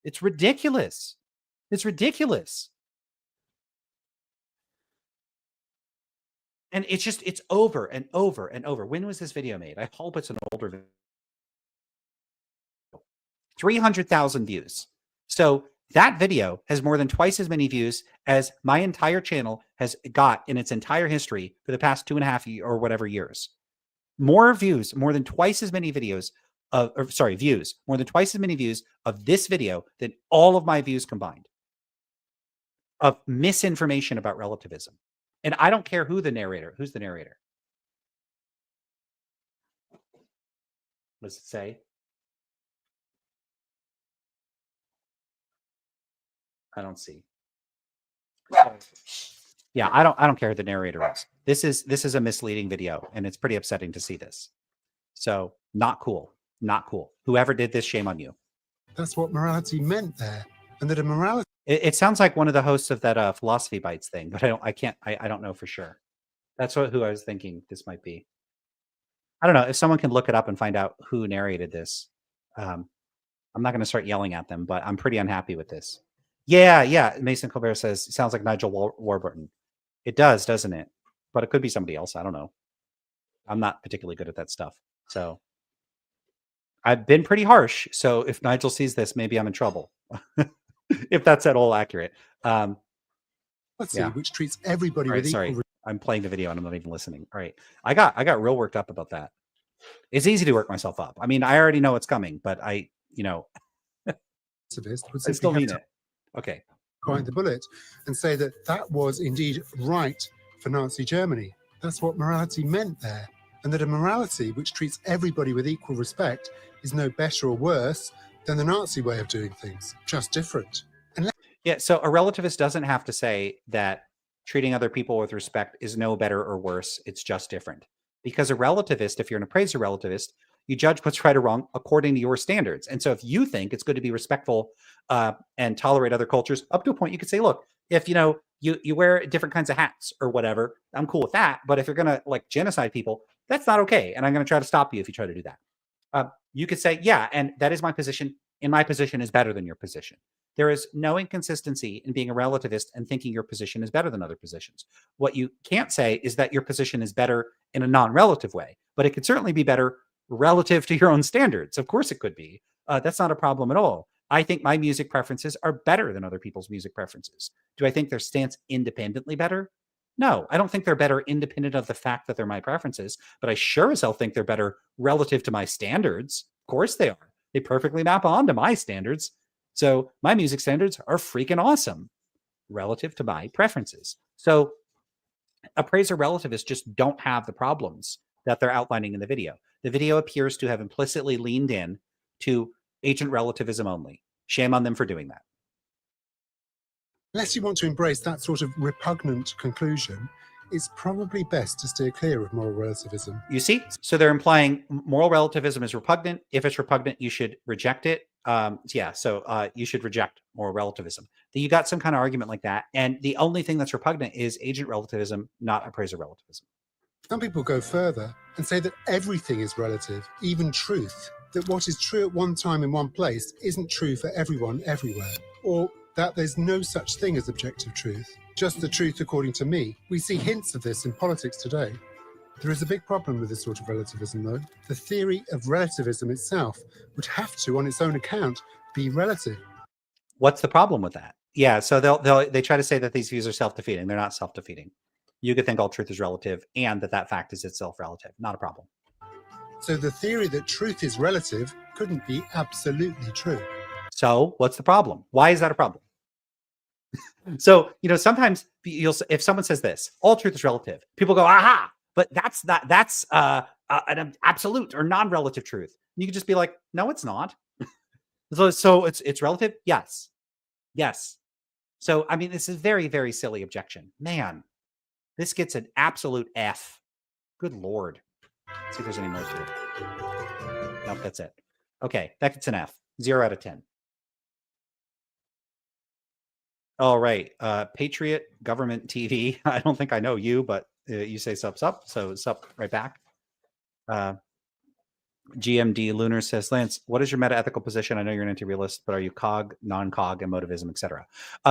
It's ridiculous. It's ridiculous. And it's over and over and over. When was this video made? I hope it's an older video. 300,000 views. So that video has more than twice as many views as my entire channel has got in its entire history for the past 2.5 or whatever years. More views, more than twice as many videos views, more than twice as many views of this video than all of my views combined of misinformation about relativism. And I don't care who's the narrator. What does it say? I don't see. Yeah, I don't care who the narrator is. This is a misleading video, and it's pretty upsetting to see this. So not cool. Not cool. Whoever did this, shame on you. That's what morality meant there. And that a morality... It sounds like one of the hosts of that Philosophy Bites thing, but I don't know for sure. That's who I was thinking this might be. I don't know if someone can look it up and find out who narrated this. I'm not going to start yelling at them, but I'm pretty unhappy with this. Yeah. Mason Colbert says, it sounds like Nigel Warburton. It does, doesn't it? But it could be somebody else. I don't know. I'm not particularly good at that stuff. So I've been pretty harsh. So if Nigel sees this, maybe I'm in trouble. If that's at all accurate. Which treats everybody with equal... I'm playing the video and I'm not even listening. All right. I got real worked up about that. It's easy to work myself up. I mean, I already know it's coming, but I still mean it. Okay. Bite the bullet and say that was indeed right for Nazi Germany. That's what morality meant there. And that a morality which treats everybody with equal respect is no better or worse than the Nazi way of doing things, just different. Yeah, so a relativist doesn't have to say that treating other people with respect is no better or worse, it's just different. Because a relativist, if you're an appraiser relativist, you judge what's right or wrong according to your standards. And so if you think it's good to be respectful and tolerate other cultures, up to a point, you could say, look, if you wear different kinds of hats or whatever, I'm cool with that. But if you're going to like genocide people, that's not okay. And I'm going to try to stop you if you try to do that. You could say, yeah, and that is my position. And my position is better than your position. There is no inconsistency in being a relativist and thinking your position is better than other positions. What you can't say is that your position is better in a non-relative way, but it could certainly be better relative to your own standards. Of course it could be. That's not a problem at all. I think my music preferences are better than other people's music preferences. Do I think their stance independently better? No, I don't think they're better independent of the fact that they're my preferences, but I sure as hell think they're better relative to my standards. Of course they are. They perfectly map onto my standards. So my music standards are freaking awesome relative to my preferences. So appraiser relativists just don't have the problems that they're outlining in the video. The video appears to have implicitly leaned in to agent relativism only. Shame on them for doing that. Unless you want to embrace that sort of repugnant conclusion, it's probably best to steer clear of moral relativism. You see? So they're implying moral relativism is repugnant. If it's repugnant, you should reject it. So you should reject moral relativism. You got some kind of argument like that. And the only thing that's repugnant is agent relativism, not appraiser relativism. Some people go further and say that everything is relative, even truth. That what is true at one time in one place isn't true for everyone everywhere. Or that there's no such thing as objective truth, just the truth according to me. We see hints of this in politics today. There is a big problem with this sort of relativism, though. The theory of relativism itself would have to, on its own account, be relative. What's the problem with that? Yeah, so they try to say that these views are self-defeating. They're not self-defeating. You could think all truth is relative and that fact is itself relative. Not a problem. So the theory that truth is relative couldn't be absolutely true. So what's the problem? Why is that a problem? So, sometimes if someone says this, all truth is relative, people go, aha, but that's an absolute or non-relative truth. You could just be like, no, it's not. so it's relative. Yes. So, I mean, this is a very, very silly objection, man. This gets an absolute F. Good Lord. Let's see if there's any more to it. Nope, that's it. Okay, that gets an F. 0 out of 10. All right. Patriot Government TV. I don't think I know you, but you say sup, so sup right back. GMD Lunar says, Lance, what is your meta-ethical position? I know you're an anti-realist, but are you cog, non-cog, emotivism, etc.?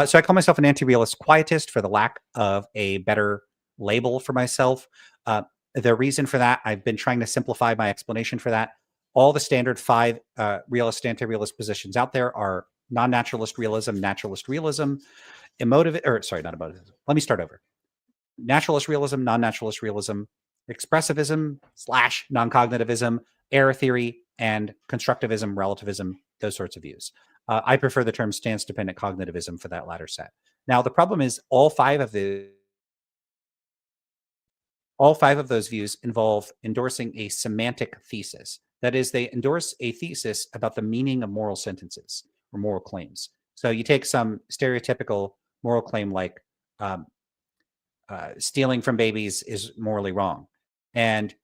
So I call myself an anti-realist quietist for the lack of a better label for myself. The reason for that, I've been trying to simplify my explanation for that. All the standard 5 realist, anti-realist positions out there are non-naturalist realism, naturalist realism, not emotivism. Let me start over. Naturalist realism, non-naturalist realism, expressivism / non-cognitivism, error theory, and constructivism, relativism, those sorts of views. I prefer the term stance-dependent cognitivism for that latter set. Now, the problem is all five of those views involve endorsing a semantic thesis. That is, they endorse a thesis about the meaning of moral sentences or moral claims. So you take some stereotypical moral claim like stealing from babies is morally wrong. And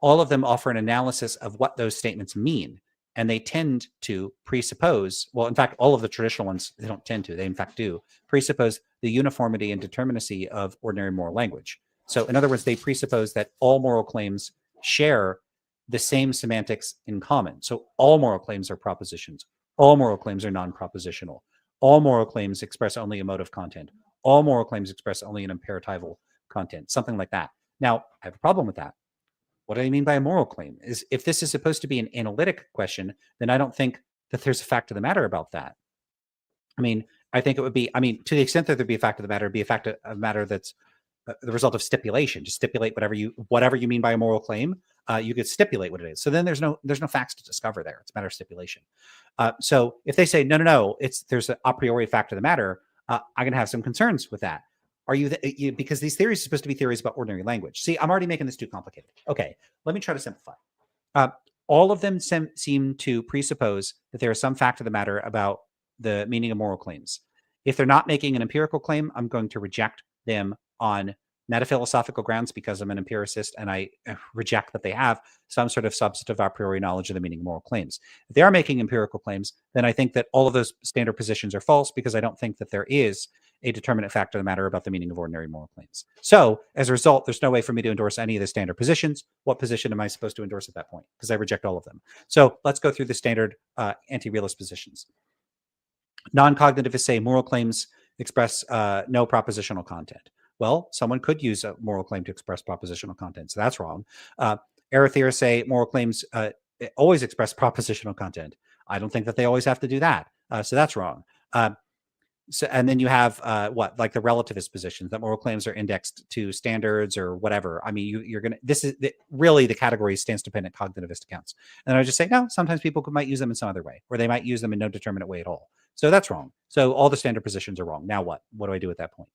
all of them offer an analysis of what those statements mean. And they tend to presuppose, well, in fact, all of the traditional ones, they don't tend to, they in fact do, presuppose the uniformity and determinacy of ordinary moral language. So in other words, they presuppose that all moral claims share the same semantics in common. So all moral claims are propositions. All moral claims are non-propositional. All moral claims express only emotive content. All moral claims express only an imperatival content, something like that. Now, I have a problem with that. What do I mean by a moral claim? Is if this is supposed to be an analytic question, then I don't think that there's a fact of the matter about that. I mean, I think it would be, I mean, to the extent that there'd be a fact of the matter, it'd be a fact of matter that's the result of stipulation. Just stipulate whatever you mean by a moral claim. You could stipulate what it is. So then there's no facts to discover there. It's a matter of stipulation. So if they say no, there's an a priori fact of the matter, I'm going to have some concerns with that. Are because these theories are supposed to be theories about ordinary language. See, I'm already making this too complicated. Okay, let me try to simplify. All of them seem to presuppose that there is some fact of the matter about the meaning of moral claims. If they're not making an empirical claim, I'm going to reject them on metaphilosophical grounds because I'm an empiricist and I reject that they have some sort of substantive a priori knowledge of the meaning of moral claims. If they are making empirical claims, then I think that all of those standard positions are false because I don't think that there is a determinate fact of the matter about the meaning of ordinary moral claims. So as a result, there's no way for me to endorse any of the standard positions. What position am I supposed to endorse at that point? Because I reject all of them. So let's go through the standard anti-realist positions. Non-cognitivists say moral claims express no propositional content. Well, someone could use a moral claim to express propositional content, so that's wrong. Error theorists say moral claims always express propositional content. I don't think that they always have to do that, so that's wrong. So, and then you have like the relativist positions that moral claims are indexed to standards or whatever. I mean, you're gonna. This is really the category stance-dependent cognitivist accounts. And I just say no. Sometimes people might use them in some other way, or they might use them in no determinate way at all. So that's wrong. So all the standard positions are wrong. Now what? What do I do at that point?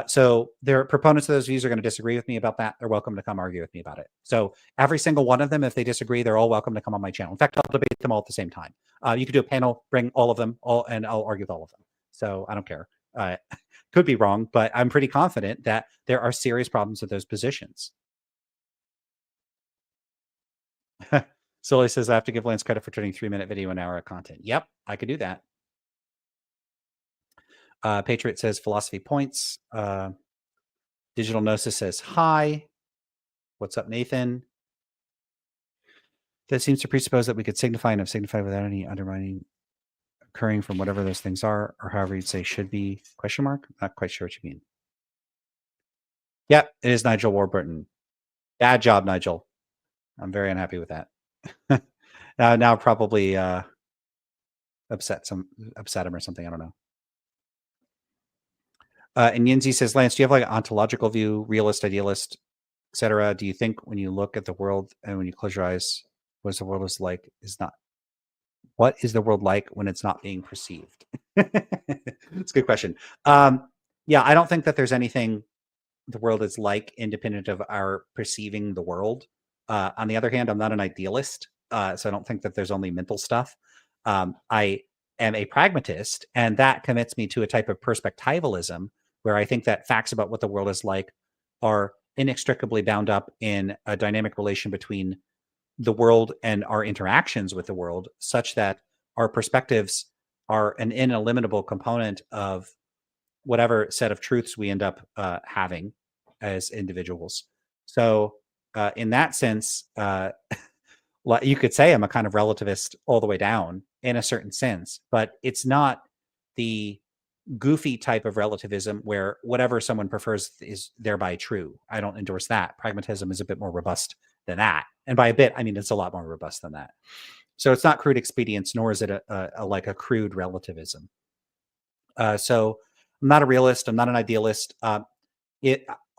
So their proponents of those views are going to disagree with me about that. They're welcome to come argue with me about it. So every single one of them, if they disagree, they're all welcome to come on my channel. In fact, I'll debate them all at the same time. You could do a panel, bring all of them, and I'll argue with all of them. So I don't care. Could be wrong, but I'm pretty confident that there are serious problems with those positions. Sully says, I have to give Lance credit for turning 3-minute video an hour of content. Yep, I could do that. Patriot says philosophy points. Digital Gnosis says hi. What's up, Nathan? That seems to presuppose that we could signify and have signified without any undermining occurring from whatever those things are, or however you'd say should be, question mark? Not quite sure what you mean. Yep, it is Nigel Warburton. Bad job, Nigel. I'm very unhappy with that. Now probably upset him or something. I don't know. And Yinzi says, Lance, do you have like an ontological view, realist, idealist, etc.? Do you think when you look at the world and when you close your eyes, what the world is like is not? What is the world like when it's not being perceived? It's a good question. Yeah, I don't think that there's anything the world is like independent of our perceiving the world. On the other hand, I'm not an idealist, so I don't think that there's only mental stuff. I am a pragmatist, and that commits me to a type of perspectivalism where I think that facts about what the world is like are inextricably bound up in a dynamic relation between the world and our interactions with the world, such that our perspectives are an ineliminable component of whatever set of truths we end up having as individuals. So in that sense, you could say I'm a kind of relativist all the way down in a certain sense, but it's not the goofy type of relativism where whatever someone prefers is thereby true. I don't endorse that. Pragmatism is a bit more robust than that. And by a bit, I mean, it's a lot more robust than that. So it's not crude expedience, nor is it like a crude relativism. So I'm not a realist. I'm not an idealist. A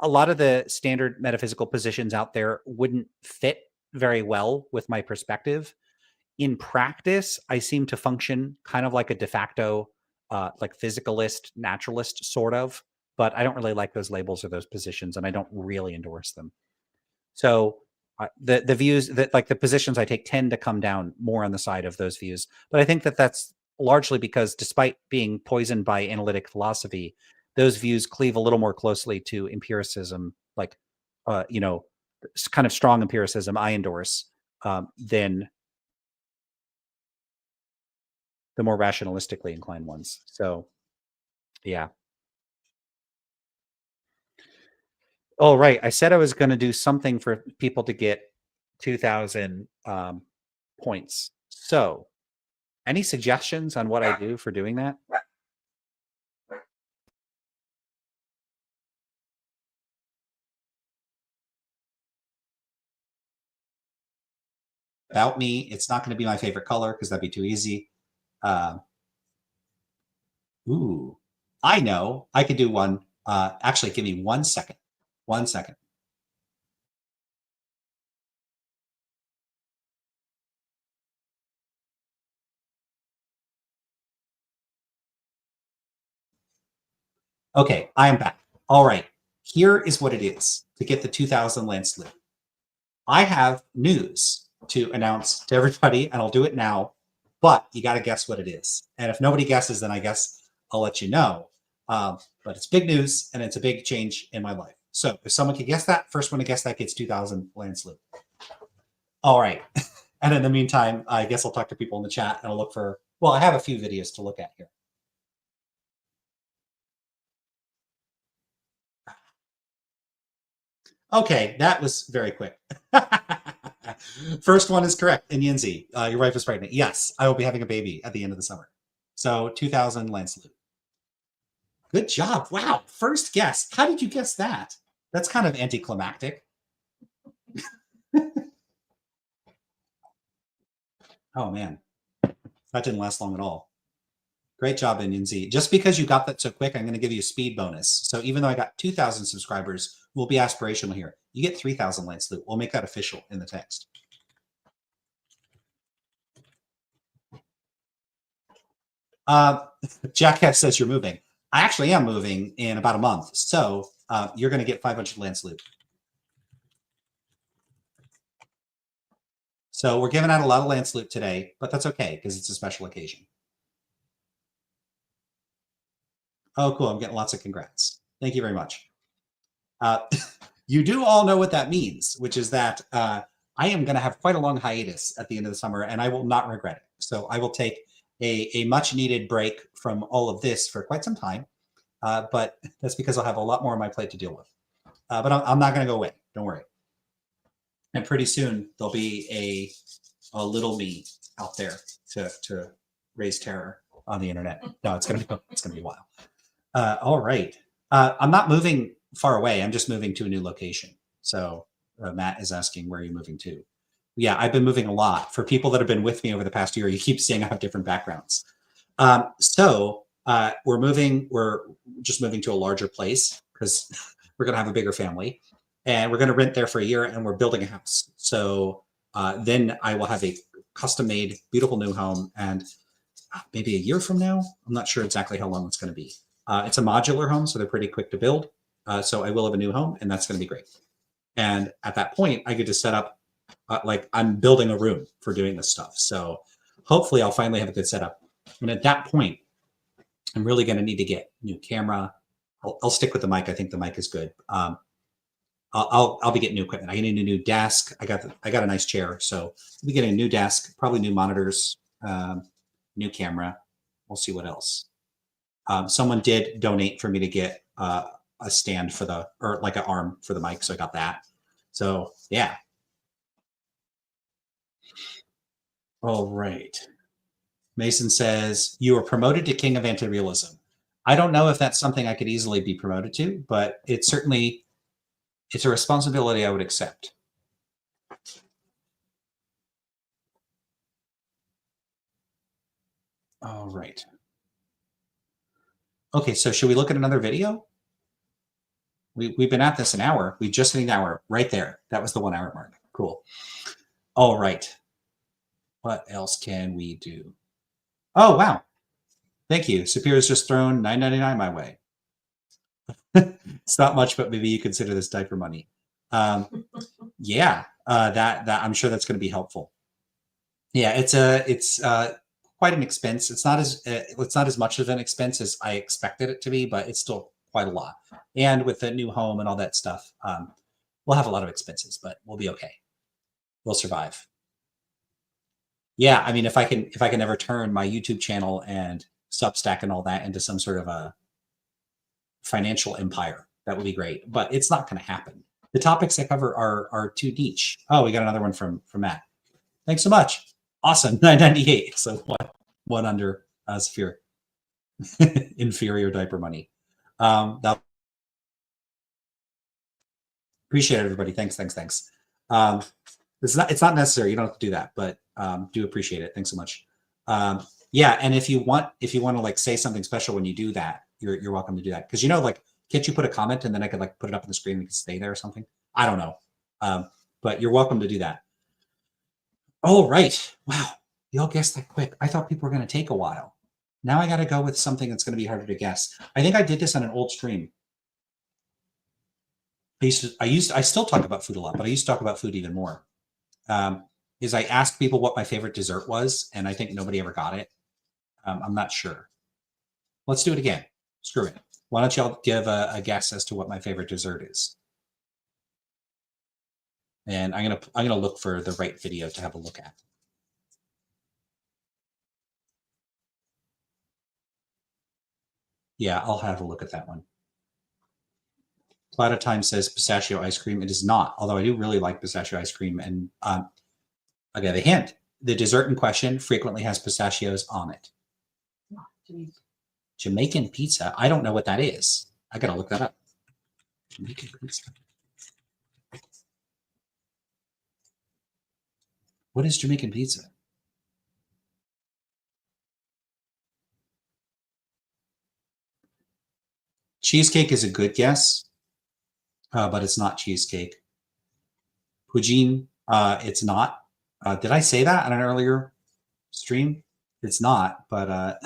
lot of the standard metaphysical positions out there wouldn't fit very well with my perspective. in practice, I seem to function kind of like a de facto, like physicalist, naturalist, sort of. But I don't really like those labels or those positions, and I don't really endorse them. So the views that like the positions I take tend to come down more on the side of those views. But I think that that's largely because, despite being poisoned by analytic philosophy, those views cleave a little more closely to empiricism, like you know, kind of strong empiricism I endorse, than the more rationalistically inclined ones. So yeah. Oh, right. I said I was going to do something for people to get 2,000 points. So, any suggestions on what I do for doing that? About me, it's not going to be my favorite color because that'd be too easy. Ooh, I know. I could do one. Actually, give me 1 second. 1 second. Okay, I am back. All right. Here is what it is to get the 2,000 Lance Loot. I have news to announce to everybody, and I'll do it now, but you got to guess what it is. And if nobody guesses, then I guess I'll let you know. But it's big news, and it's a big change in my life. So if someone can guess that, first one to guess that gets 2,000 Lance Loot. All right. And in the meantime, I guess I'll talk to people in the chat, and I'll look for, well, I have a few videos to look at here. Okay, that was very quick. First one is correct. And Yinzi, your wife is pregnant. Yes, I will be having a baby at the end of the summer. So 2,000 Lance Loot. Good job. Wow. First guess. How did you guess that? That's kind of anticlimactic. Oh, man. That didn't last long at all. Great job, Yinzi. Just because you got that so quick, I'm going to give you a speed bonus. So even though I got 2,000 subscribers, we'll be aspirational here. You get 3,000 Lance Loot. We'll make that official in the text. Jackass says you're moving. I actually am moving in about a month. So you're going to get 500 Lance Loot. So we're giving out a lot of Lance Loot today, but that's okay because it's a special occasion. Oh, cool. I'm getting lots of congrats. Thank you very much. You do all know what that means, which is that I am going to have quite a long hiatus at the end of the summer, and I will not regret it. So I will take a much needed break from all of this for quite some time. But that's because I'll have a lot more on my plate to deal with. But I'm not going to go away. Don't worry. And pretty soon there'll be a little me out there to raise terror on the internet. No, it's going to be a while. All right. I'm not moving far away. I'm just moving to a new location. So Matt is asking, where are you moving to? Yeah, I've been moving a lot. For people that have been with me over the past year, you keep seeing I have different backgrounds. So we're just moving to a larger place because we're going to have a bigger family, and we're going to rent there for a year, and we're building a house. So then I will have a custom-made, beautiful new home, and maybe a year from now, I'm not sure exactly how long it's going to be. It's a modular home, so they're pretty quick to build. So I will have a new home, and that's going to be great. And at that point, I get to set up, like I'm building a room for doing this stuff. So hopefully I'll finally have a good setup. And at that point, I'm really going to need to get a new camera. I'll stick with the mic. I think the mic is good. I'll be getting new equipment. I need a new desk. I got a nice chair. So I'll be getting a new desk, probably new monitors, new camera. We'll see what else. Someone did donate for me to get a stand for or like an arm for the mic. So I got that. So yeah. All right. Mason says, you were promoted to King of Anti-Realism. I don't know if that's something I could easily be promoted to, but it's a responsibility I would accept. All right. Okay, so should we look at another video? We've been at this an hour. We just hit an hour right there. That was the 1 hour mark. Cool. All right. What else can we do? Oh, wow. Thank you. Superior's just thrown $9.99 my way. It's not much, but maybe you consider this diaper money. Yeah, that I'm sure that's going to be helpful. Yeah, it's quite an expense. It's not as much of an expense as I expected it to be, but it's still quite a lot. And with the new home and all that stuff, we'll have a lot of expenses, but we'll be okay. We'll survive. Yeah, I mean, if I can ever turn my YouTube channel and Substack and all that into some sort of a financial empire, that would be great. But it's not going to happen. The topics I cover are too niche. Oh, we got another one from Matt. Thanks so much. Awesome, 998. So one under Sphere. Inferior diaper money. That appreciate it, everybody. Thanks. It's not necessary. You don't have to do that, but do appreciate it. Thanks so much. Yeah, and if you want to like say something special when you do that, you're welcome to do that. Because like, can't you put a comment and then I could like put it up on the screen and we can stay there or something? I don't know. But you're welcome to do that. Oh, right. Wow. Y'all guessed that quick. I thought people were going to take a while. Now I got to go with something that's going to be harder to guess. I think I did this on an old stream. I still talk about food a lot, but I used to talk about food even more. Is I asked people what my favorite dessert was, and I think nobody ever got it. I'm not sure. Let's do it again. Screw it. Why don't y'all give a guess as to what my favorite dessert is? And I'm gonna look for the right video to have a look at. Yeah, I'll have a look at that one. Cloud of Time says pistachio ice cream. It is not, although I do really like pistachio ice cream. And I'll give a hint. The dessert in question frequently has pistachios on it. Jamaican pizza. I don't know what that is. I gotta look that up. Jamaican pizza. What is Jamaican pizza? Cheesecake is a good guess, but it's not cheesecake. Poutine, it's not. Did I say that on an earlier stream? It's not, but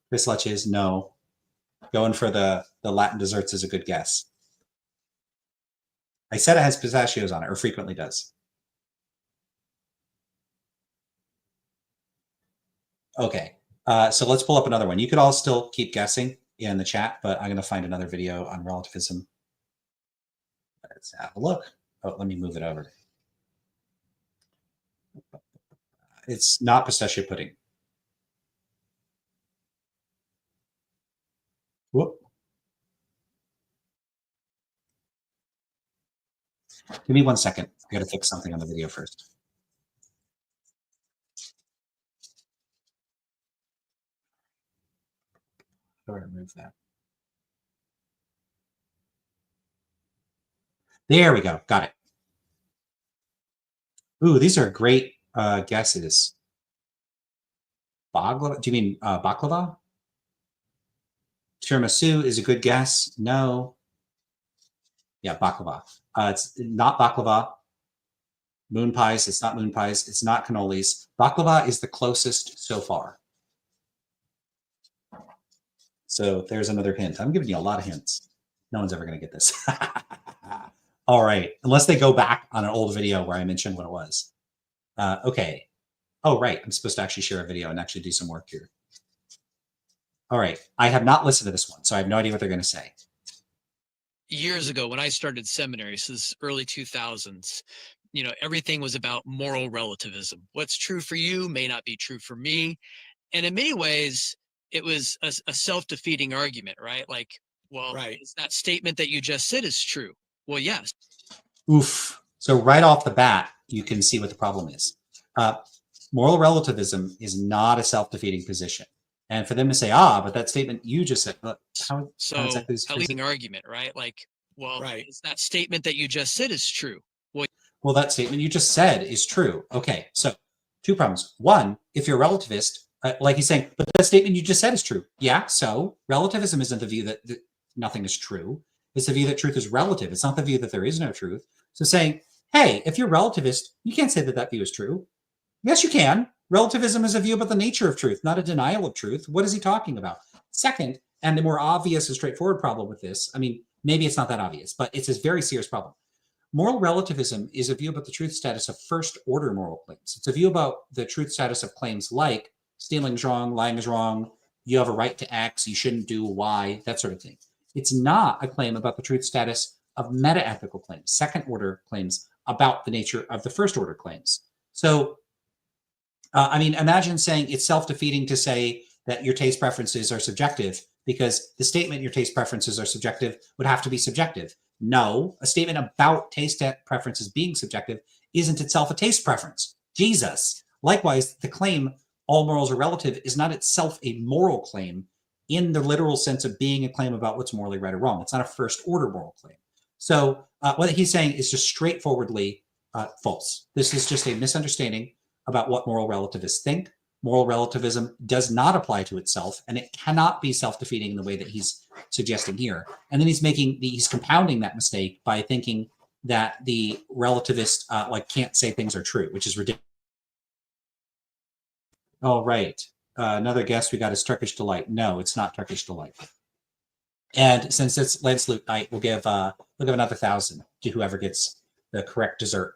Chris Leches, no. Going for the Latin desserts is a good guess. I said it has pistachios on it, or frequently does. Okay, so let's pull up another one. You could all still keep guessing in the chat, but I'm going to find another video on relativism. Let's have a look. Oh, let me move it over. It's not pistachio pudding. Whoop. Give me 1 second. I got to fix something on the video first. How do I remove that? There we go. Got it. Ooh, these are great guesses. Baklava? Do you mean baklava? Tiramisu is a good guess. No. Yeah, baklava. It's not baklava. Moon pies. It's not moon pies. It's not cannolis. Baklava is the closest so far. So there's another hint. I'm giving you a lot of hints. No one's ever going to get this. All right. Unless they go back on an old video where I mentioned what it was. Okay. Oh, right. I'm supposed to actually share a video and actually do some work here. All right. I have not listened to this one, so I have no idea what they're going to say. Years ago, when I started seminary, so this is early 2000s, everything was about moral relativism. What's true for you may not be true for me. And in many ways, it was a self-defeating argument, right? Like, well, right. Is that statement that you just said is true? Well, yes. Oof. So right off the bat, you can see what the problem is. Moral relativism is not a self-defeating position. And for them to say, but that statement you just said, how exactly is leading argument, right? Like, well, right. Is that statement that you just said is true? Well, that statement you just said is true. Okay, so 2 problems. One, if you're a relativist, like he's saying, but that statement you just said is true. Yeah, so relativism isn't the view that nothing is true. It's the view that truth is relative. It's not the view that there is no truth. So saying, hey, if you're relativist, you can't say that that view is true. Yes, you can. relativism is a view about the nature of truth, not a denial of truth. What is he talking about? Second, and the more obvious and straightforward problem with this, I mean, maybe it's not that obvious, but it's a very serious problem. Moral relativism is a view about the truth status of first order moral claims. It's a view about the truth status of claims like stealing is wrong, lying is wrong, you have a right to X, you shouldn't do Y, that sort of thing. It's not a claim about the truth status of meta-ethical claims, second order claims about the nature of the first order claims. So, I mean, imagine saying it's self-defeating to say that your taste preferences are subjective, because the statement your taste preferences are subjective would have to be subjective. No, a statement about taste preferences being subjective isn't itself a taste preference. Jesus. Likewise, the claim all morals are relative is not itself a moral claim in the literal sense of being a claim about what's morally right or wrong. It's not a first order moral claim. So what he's saying is just straightforwardly false. This is just a misunderstanding about what moral relativists think. Moral relativism does not apply to itself, and it cannot be self-defeating in the way that he's suggesting here. And then he's compounding that mistake by thinking that the relativist can't say things are true, which is ridiculous. All right. Another guest we got is Turkish Delight. No, it's not Turkish Delight. And since it's Lance Loot Night, we'll give another 1,000 to whoever gets the correct dessert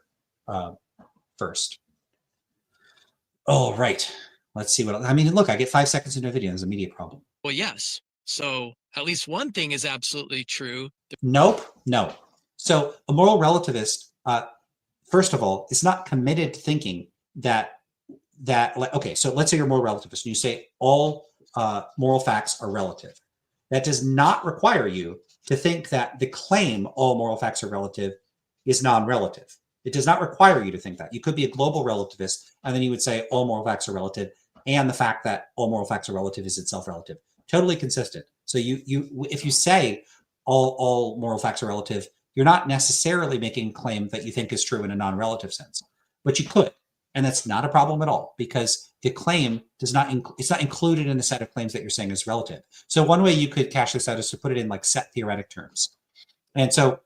first. All right. Let's see what else. I mean, look, I get 5 seconds into a video. There's a media problem. Well, yes. So at least one thing is absolutely true. Nope. No. So a moral relativist, first of all, is not committed to thinking that okay, so let's say you're a moral relativist and you say all moral facts are relative. That does not require you to think that the claim all moral facts are relative is non-relative. It does not require you to think that. You could be a global relativist, and then you would say all moral facts are relative, and the fact that all moral facts are relative is itself relative. Totally consistent. So if you say all moral facts are relative, you're not necessarily making a claim that you think is true in a non-relative sense, but you could. And that's not a problem at all, because the claim it's not included in the set of claims that you're saying is relative. So one way you could cash this out is to put it in like set theoretic terms. And so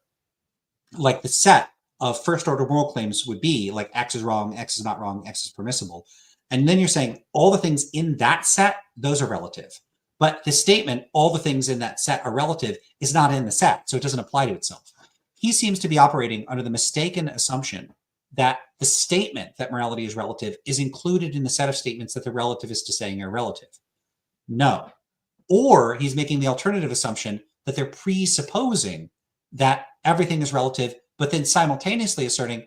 like the set of first order moral claims would be like X is wrong, X is not wrong, X is permissible. And then you're saying all the things in that set, those are relative. But the statement, all the things in that set are relative, is not in the set. So it doesn't apply to itself. He seems to be operating under the mistaken assumption that the statement that morality is relative is included in the set of statements that the relativist is saying are relative. No. Or he's making the alternative assumption that they're presupposing that everything is relative, but then simultaneously asserting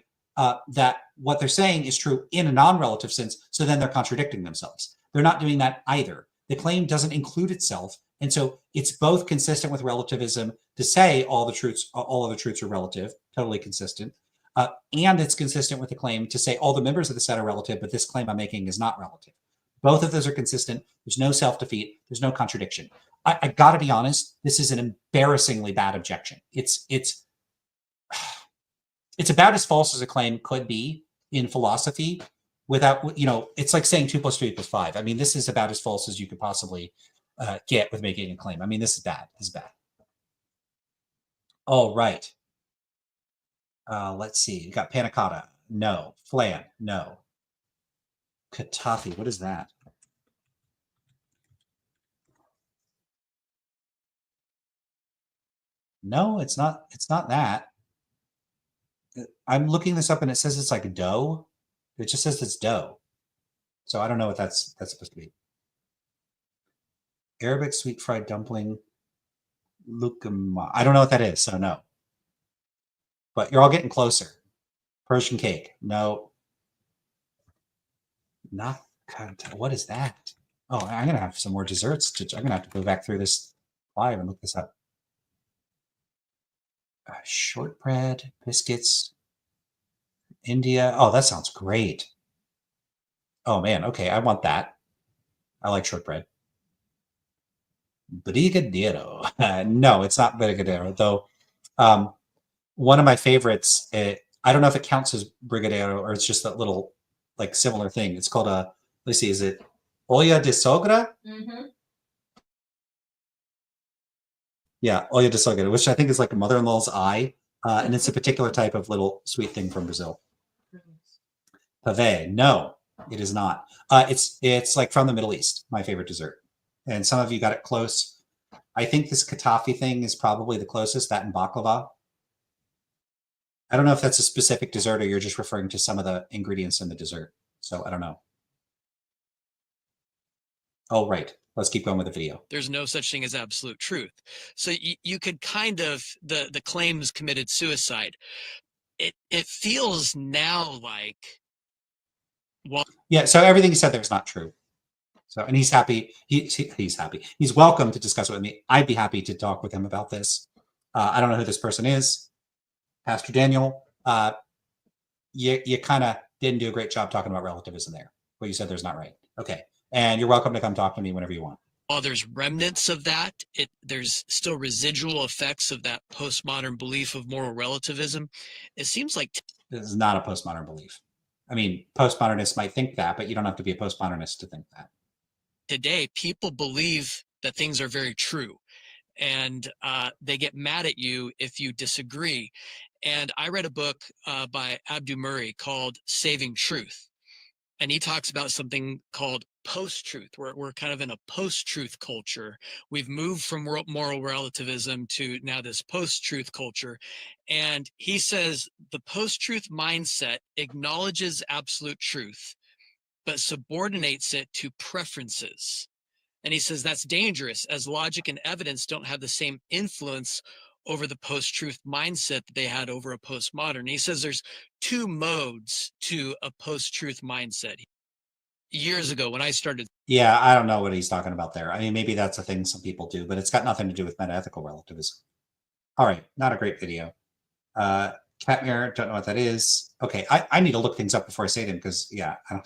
that what they're saying is true in a non-relative sense, so then they're contradicting themselves. They're not doing that either. The claim doesn't include itself, and so it's both consistent with relativism to say all other truths are relative, totally consistent, and it's consistent with the claim to say all the members of the set are relative, but this claim I'm making is not relative. Both of those are consistent. There's no self-defeat. There's no contradiction. I got to be honest. This is an embarrassingly bad objection. It's about as false as a claim could be in philosophy without, it's like saying 2 + 3 = 5. I mean, this is about as false as you could possibly get with making a claim. I mean, this is bad. This is bad. All right. Let's see. You got panna cotta. No. Flan. No. Katafi. What is that? No, it's not. It's not that. I'm looking this up and it says it's like dough. It just says it's dough. So I don't know what that's supposed to be. Arabic sweet fried dumpling. Lukama. I don't know what that is, so no. But you're all getting closer. Persian cake. No. Not. What is that? Oh, I'm going to have some more desserts. I'm going to have to go back through this live and look this up. Shortbread, biscuits, India. Oh, that sounds great. Oh, man. Okay, I want that. I like shortbread. Brigadeiro. No, it's not Brigadeiro, though. One of my favorites, I don't know if it counts as Brigadeiro or it's just that little, like, similar thing. It's called a, let's see, is it olla de sogra? Mm-hmm. Yeah, olla de sogra, which I think is like a mother-in-law's eye. And it's a particular type of little sweet thing from Brazil. Pavê, no. It is not. It's like from the Middle East, my favorite dessert. And some of you got it close. I think this katafi thing is probably the closest, that and baklava. I don't know if that's a specific dessert or you're just referring to some of the ingredients in the dessert. So I don't know. Oh, right. Let's keep going with the video. There's no such thing as absolute truth. So you could kind of, the claims committed suicide. It feels now like, well, yeah, so everything he said there is not true. So, and he's happy. He's happy. He's welcome to discuss it with me. I'd be happy to talk with him about this. I don't know who this person is. Pastor Daniel, you kind of didn't do a great job talking about relativism there. What you said there's not right. Okay. And you're welcome to come talk to me whenever you want. while there's remnants of that, there's still residual effects of that postmodern belief of moral relativism. It seems like this is not a postmodern belief. I mean, postmodernists might think that, but you don't have to be a postmodernist to think that. today people believe that things are very true, and they get mad at you if you disagree. And I read a book by Abdu Murray called Saving Truth. And he talks about something called post-truth. We're kind of in a post-truth culture. We've moved from moral relativism to now this post-truth culture. And he says the post-truth mindset acknowledges absolute truth, but subordinates it to preferences. And he says that's dangerous, as logic and evidence don't have the same influence over the post-truth mindset that they had over a postmodern. He says there's two modes to a post-truth mindset. Years ago, when I started, yeah, I don't know what he's talking about there. I mean, maybe that's a thing some people do, but it's got nothing to do with metaethical relativism. All right, not a great video. Catmere, don't know what that is. Okay, I need to look things up before I say them because yeah, I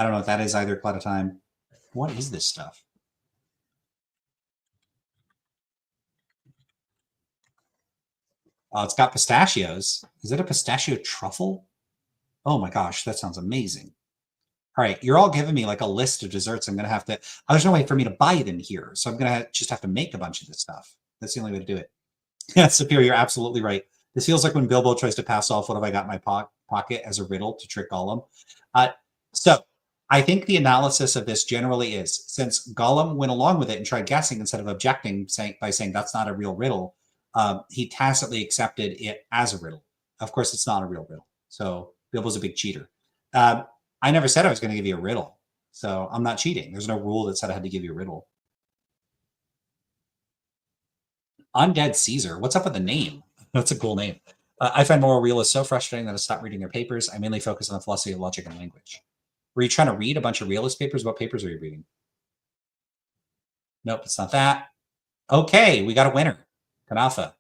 don't know what that is either. Cloud of Time. What is this stuff? Oh, it's got pistachios. Is it a pistachio truffle? Oh my gosh, that sounds amazing. All right, you're all giving me like a list of desserts. I'm going to have to, there's no way for me to buy it in here. So I'm going to just have to make a bunch of this stuff. That's the only way to do it. Yeah, Superior, you're absolutely right. This feels like when Bilbo tries to pass off what have I got in my pocket as a riddle to trick Gollum. So I think the analysis of this generally is, since Gollum went along with it and tried guessing instead of objecting by saying that's not a real riddle, he tacitly accepted it as a riddle. Of course, it's not a real riddle. So Bilbo's a big cheater. I never said I was going to give you a riddle, so I'm not cheating. There's no rule that said I had to give you a riddle. Undead Caesar. What's up with the name? That's a cool name. I find moral realists so frustrating that I stopped reading their papers. I mainly focus on the philosophy of logic and language. Were you trying to read a bunch of realist papers? What papers are you reading? Nope, it's not that. Okay, we got a winner. Kanafa.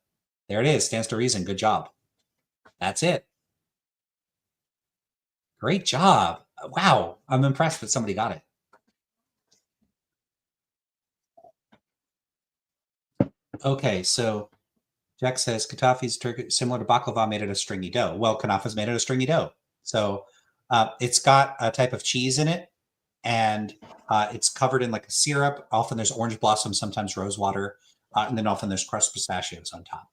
There it is. Stands to reason. Good job. That's it. Great job. Wow. I'm impressed that somebody got it. Okay, so Jack says Katafi's similar to baklava made out of stringy dough. Well, kanafa's made out of stringy dough. So it's got a type of cheese in it, and it's covered in like a syrup. Often there's orange blossom, sometimes rose water, and then often there's crushed pistachios on top.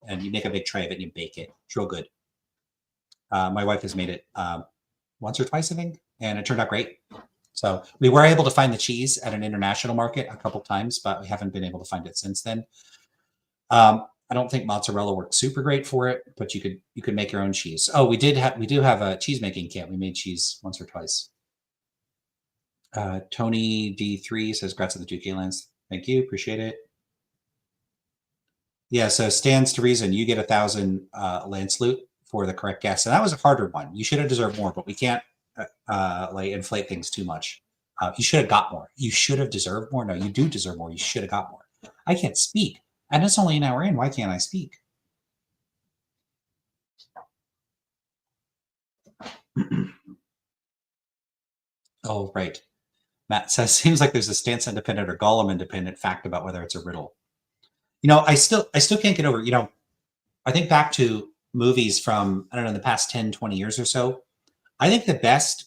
And you make a big tray of it and you bake it. It's real good. My wife has made it once or twice, I think, and it turned out great. So we were able to find the cheese at an international market a couple times, but we haven't been able to find it since then. I don't think mozzarella works super great for it, but you could make your own cheese. Oh, we do have a cheese making kit. We made cheese once or twice. Tony D3 says, "Grats at the 2K lands." Thank you, appreciate it. Yeah, so stands to reason you get 1,000 lance loot for the correct guess, and that was a harder one. You should have deserved more, but we can't like inflate things too much. You should have got more. You should have deserved more. No, you do deserve more. You should have got more. I can't speak, and it's only an hour in. Why can't I speak? Oh, right. Matt says, seems like there's a stance independent or Gollum independent fact about whether it's a riddle. You know, I still can't get over, you know, I think back to movies from, I don't know, the past 10, 20 years or so. I think the best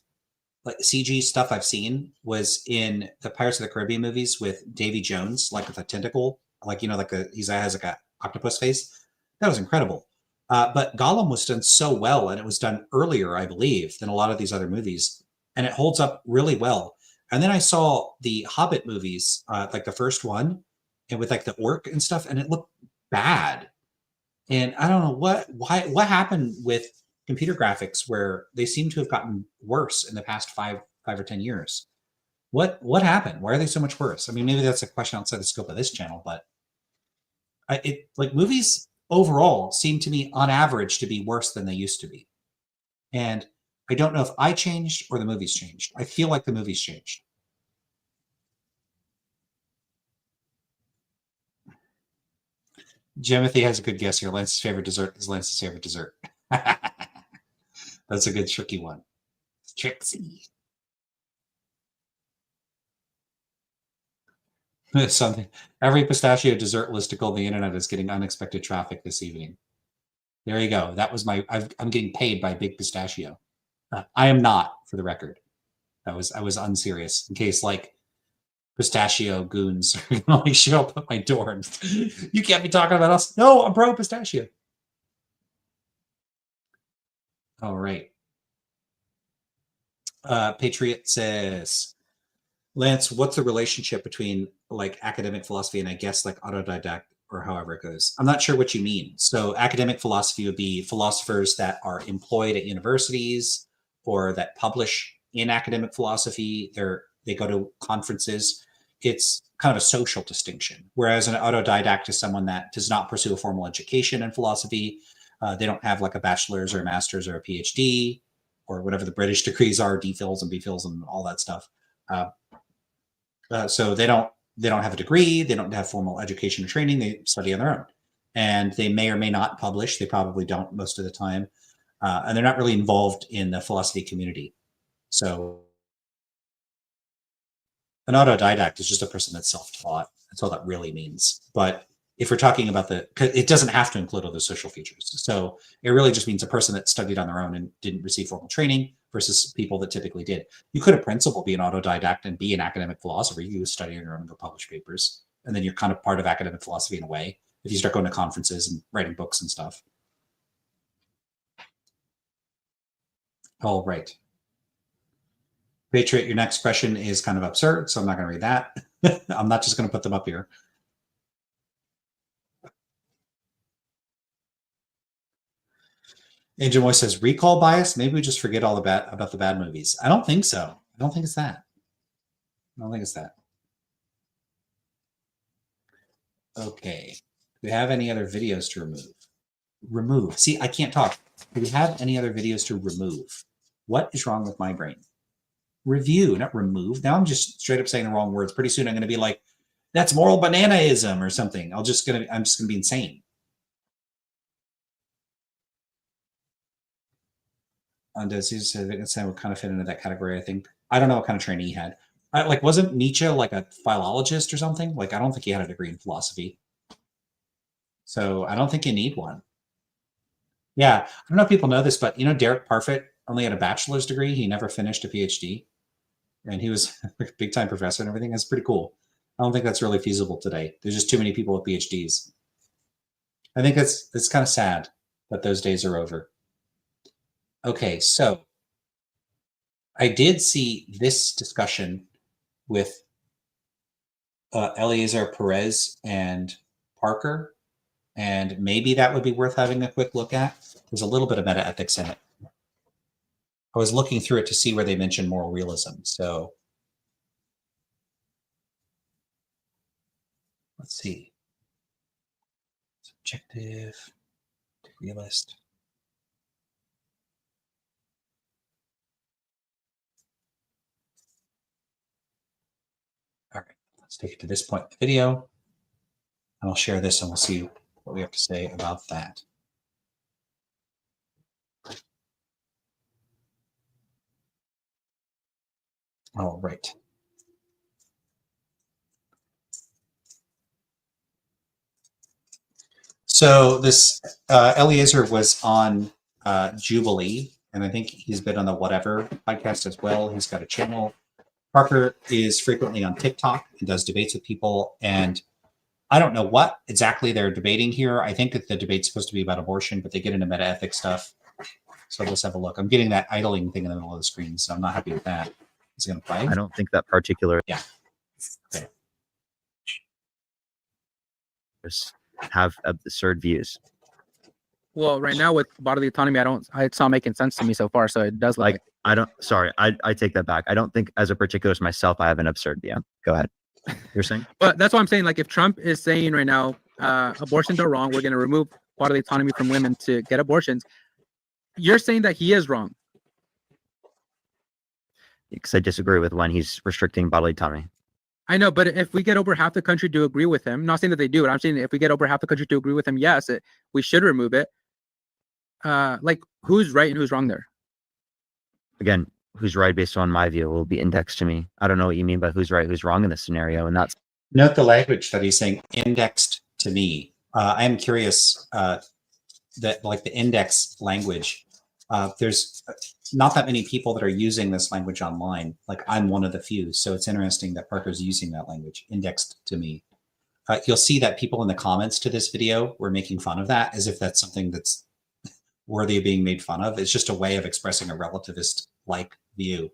like CG stuff I've seen was in the Pirates of the Caribbean movies with Davy Jones, like with a tentacle, like, you know, like he has like a octopus face. That was incredible. But Gollum was done so well, and it was done earlier, I believe, than a lot of these other movies. and it holds up really well. And then I saw the Hobbit movies, like the first one, and with like the orc and stuff, and it looked bad. And I don't know what happened with computer graphics where they seem to have gotten worse in the past 5 or 10 years. What happened? Why are they so much worse? I mean, maybe that's a question outside the scope of this channel, but like movies overall seem to me on average to be worse than they used to be. And I don't know if I changed or the movies changed. I feel like the movies changed. Jimothy has a good guess here. Lance's favorite dessert is Lance's favorite dessert. That's a good tricky one. It's tricksy. Something. Every pistachio dessert listicle on the internet is getting unexpected traffic this evening. There you go. That was I'm getting paid by Big Pistachio. I am not, for the record. I was unserious. In case like pistachio goons are gonna like show up at my door and you can't be talking about us. No, I'm pro pistachio. All right. Patriot says, Lance, what's the relationship between like academic philosophy and I guess like autodidact or however it goes? I'm not sure what you mean. So academic philosophy would be philosophers that are employed at universities or that publish in academic philosophy. They go to conferences. It's kind of a social distinction. Whereas an autodidact is someone that does not pursue a formal education in philosophy. They don't have like a bachelor's or a master's or a PhD or whatever the British degrees are, DPhils and BPhils and all that stuff. So they don't have a degree. They don't have formal education or training. They study on their own. And they may or may not publish. They probably don't most of the time. And they're not really involved in the philosophy community. So an autodidact is just a person that's self-taught. That's all that really means. But if we're talking about it doesn't have to include all those social features. So it really just means a person that studied on their own and didn't receive formal training versus people that typically did. You could, in principle, be an autodidact and be an academic philosopher. You study on your own and go publish papers. And then you're kind of part of academic philosophy in a way, if you start going to conferences and writing books and stuff. All right. Patriot, your next question is kind of absurd, so I'm not going to read that. I'm not just going to put them up here. Angel Moy says, recall bias? Maybe we just forget all about the bad movies. I don't think so. I don't think it's that. I don't think it's that. Okay. Do we have any other videos to remove? Remove. See, I can't talk. Do we have any other videos to remove? What is wrong with my brain? Review, not remove. Now I'm just straight up saying the wrong words. Pretty soon I'm going to be like, that's moral bananaism or something. I'm just going to be insane. Does he say would kind of fit into that category? I think. I don't know what kind of training he had. Wasn't Nietzsche like a philologist or something? Like, I don't think he had a degree in philosophy. So I don't think you need one. Yeah, I don't know if people know this, but you know, Derek Parfit only had a bachelor's degree. He never finished a PhD, and he was a big time professor and everything. That's pretty cool. I don't think that's really feasible today. There's just too many people with PhDs. I think it's kind of sad that those days are over. Okay, so I did see this discussion with Eliezer Perez and Parker, and maybe that would be worth having a quick look at. There's a little bit of meta ethics in it. I was looking through it to see where they mentioned moral realism. So let's see. Subjective, realist. All right, let's take it to this point in the video. And I'll share this and we'll see what we have to say about that. All right. So this Eliezer was on Jubilee, and I think he's been on the Whatever podcast as well. He's got a channel. Parker is frequently on TikTok and does debates with people, and I don't know what exactly they're debating here. I think that the debate's supposed to be about abortion, but they get into meta-ethics stuff. So let's have a look. I'm getting that idling thing in the middle of the screen, so I'm not happy with that. Is it going to play? I don't think that particular Yeah. Okay. have absurd views. Well, right now with bodily autonomy, it's not making sense to me so far. So it does look Like, I take that back. I don't think as a particularist myself, I have an absurd view. Go ahead. You're saying? But that's what I'm saying. Like, if Trump is saying right now, abortions are wrong, we're going to remove bodily autonomy from women to get abortions. You're saying that he is wrong. Because I disagree with when he's restricting bodily autonomy. I know, but if we get over half the country to agree with him, not saying that they do it, I'm saying if we get over half the country to agree with him, yes, we should remove it. Like, who's right and who's wrong there? Again, who's right based on my view will be indexed to me. I don't know what you mean by who's right, who's wrong in this scenario. And that's Note the language that he's saying indexed to me. I am curious that like the index language, there's not that many people that are using this language online. Like I'm one of the few. So it's interesting that Parker's using that language, indexed to me. You'll see that people in the comments to this video were making fun of that as if that's something that's worthy of being made fun of. It's just a way of expressing a relativist-like view.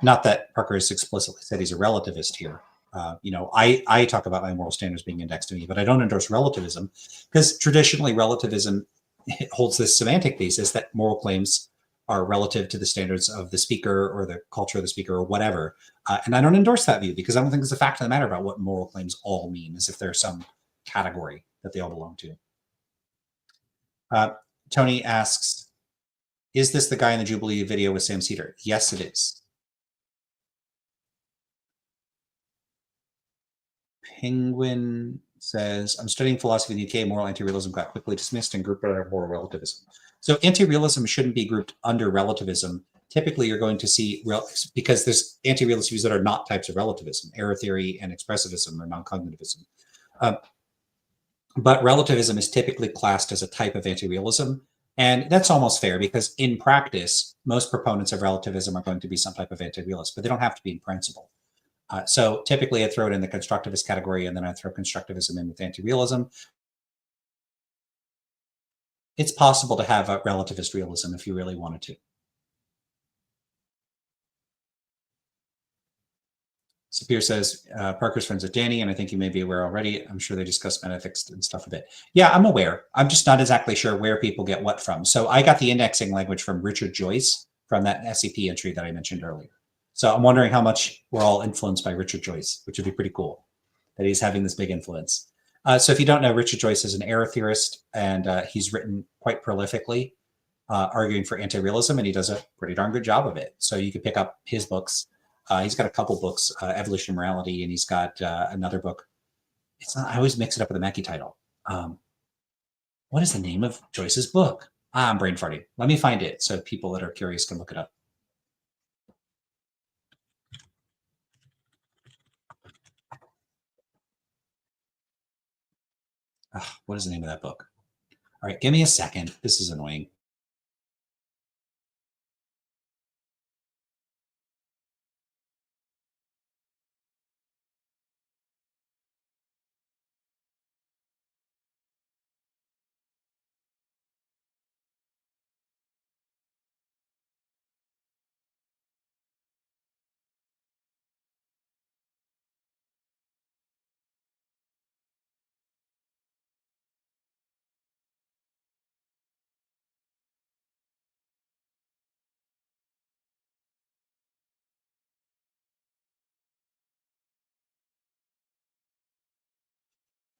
Not that Parker has explicitly said he's a relativist here. I talk about my moral standards being indexed to me, but I don't endorse relativism because traditionally relativism holds this semantic basis that moral claims are relative to the standards of the speaker or the culture of the speaker or whatever. And I don't endorse that view because I don't think there's a fact of the matter about what moral claims all mean, as if there's some category that they all belong to. Tony asks, is this the guy in the Jubilee video with Sam Cedar? Yes, it is. Penguin says, I'm studying philosophy in the UK. Moral anti-realism got quickly dismissed and grouped under moral relativism. So anti-realism shouldn't be grouped under relativism. Typically, you're going to see, because there's anti-realist views that are not types of relativism. Error theory and expressivism or non-cognitivism. But relativism is typically classed as a type of anti-realism. And that's almost fair because in practice, most proponents of relativism are going to be some type of anti-realist, but they don't have to be in principle. So typically I throw it in the constructivist category and then I throw constructivism in with anti-realism. It's possible to have a relativist realism if you really wanted to. Sapir says, Parker's friends with Danny, and I think you may be aware already. I'm sure they discuss metaphysics and stuff a bit. Yeah, I'm aware. I'm just not exactly sure where people get what from. So I got the indexing language from Richard Joyce from that SCP entry that I mentioned earlier. So I'm wondering how much we're all influenced by Richard Joyce, which would be pretty cool that he's having this big influence. So if you don't know, Richard Joyce is an error theorist, and he's written quite prolifically arguing for anti-realism, and he does a pretty darn good job of it. So you could pick up his books. He's got a couple books, Evolution and Morality, and he's got another book. It's not, I always mix it up with a Mackey title. What is the name of Joyce's book? I'm brain farting. Let me find it so people that are curious can look it up. What is the name of that book? All right, give me a second. This is annoying.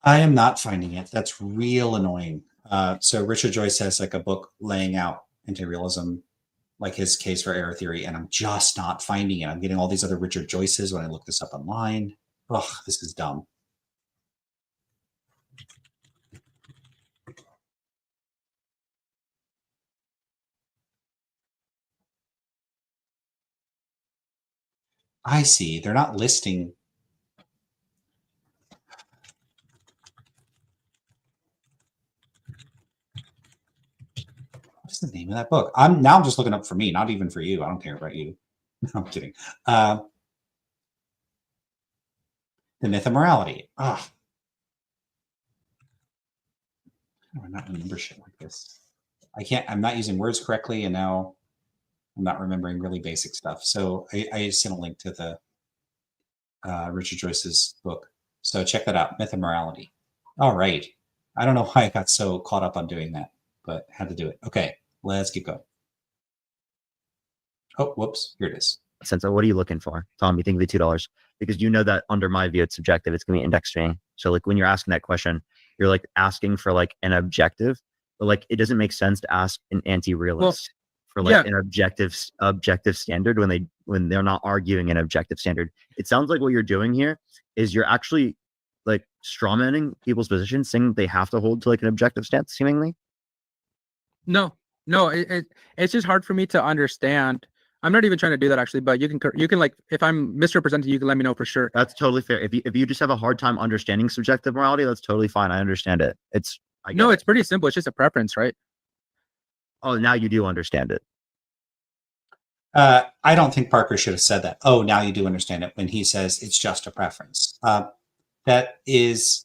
I am not finding it. That's real annoying. So Richard Joyce has like a book laying out anti-realism, like his case for error theory, and I'm just not finding it. I'm getting all these other Richard Joyces when I look this up online. Oh, this is dumb. I see. They're not listing. What's the name of that book? I'm just looking up for me, not even for you. I don't care about you. I'm kidding. The Myth of Morality. Ah, how do I not remember shit like this? I'm not using words correctly, and now I'm not remembering really basic stuff. So I sent a link to the Richard Joyce's book. So check that out, Myth and Morality. All right. I don't know why I got so caught up on doing that, but had to do it. Okay, let's keep going. Oh, whoops, here it is. Sense of what are you looking for? Tom, you think the $2? Because you know that under my view, it's subjective. It's going to be indexed to me. So like when you're asking that question, you're like asking for like an objective, but like it doesn't make sense to ask an anti-realist for like an objective standard when they're not arguing an objective standard. It sounds like what you're doing here is you're actually like strawmanning people's positions, saying they have to hold to like an objective stance, seemingly. No, it's just hard for me to understand. I'm not even trying to do that actually, but you can like, if I'm misrepresenting, you can let me know for sure. That's totally fair. If you just have a hard time understanding subjective morality, that's totally fine. I understand it. It's pretty simple. It's just a preference, right? Oh, now you do understand it. I don't think Parker should have said that. Oh, now you do understand it, when he says it's just a preference. That is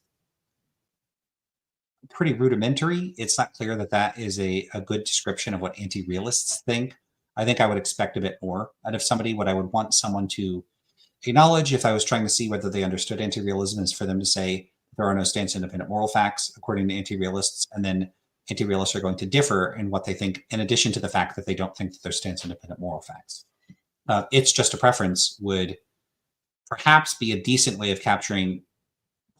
pretty rudimentary. It's not clear that that is a good description of what anti-realists think. I think I would expect a bit more out of somebody. What I would want someone to acknowledge, if I was trying to see whether they understood anti-realism, is for them to say there are no stance-independent moral facts according to anti-realists, and then anti-realists are going to differ in what they think, in addition to the fact that they don't think that there's stance-independent moral facts. It's just a preference would perhaps be a decent way of capturing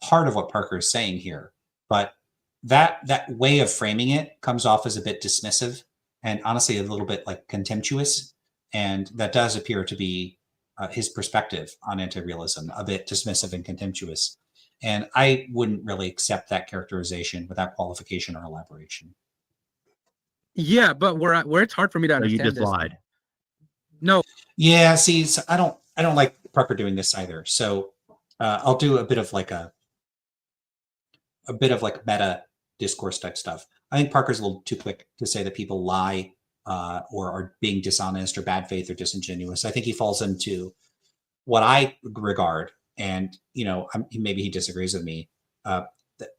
part of what Parker is saying here, but that way of framing it comes off as a bit dismissive and honestly a little bit like contemptuous, and that does appear to be his perspective on anti-realism, a bit dismissive and contemptuous. And I wouldn't really accept that characterization without qualification or elaboration. Yeah, but where it's hard for me to understand. You just lied. No. Yeah, see, so I don't like Parker doing this either. So I'll do a bit of like meta discourse type stuff. I think Parker's a little too quick to say that people lie or are being dishonest or bad faith or disingenuous. I think he falls into what I regard, and maybe he disagrees with me,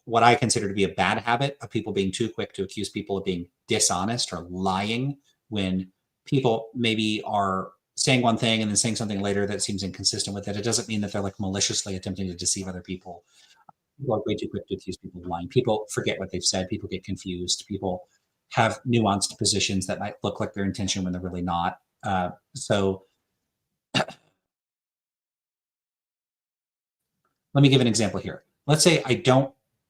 what I consider to be a bad habit of people being too quick to accuse people of being dishonest or lying, when people maybe are saying one thing and then saying something later that seems inconsistent with it. It doesn't mean that they're like maliciously attempting to deceive other people. People are way too quick to accuse people of lying. People forget what they've said. People get confused. People have nuanced positions that might look like their intention when they're really not. So let me give an example here. Let's say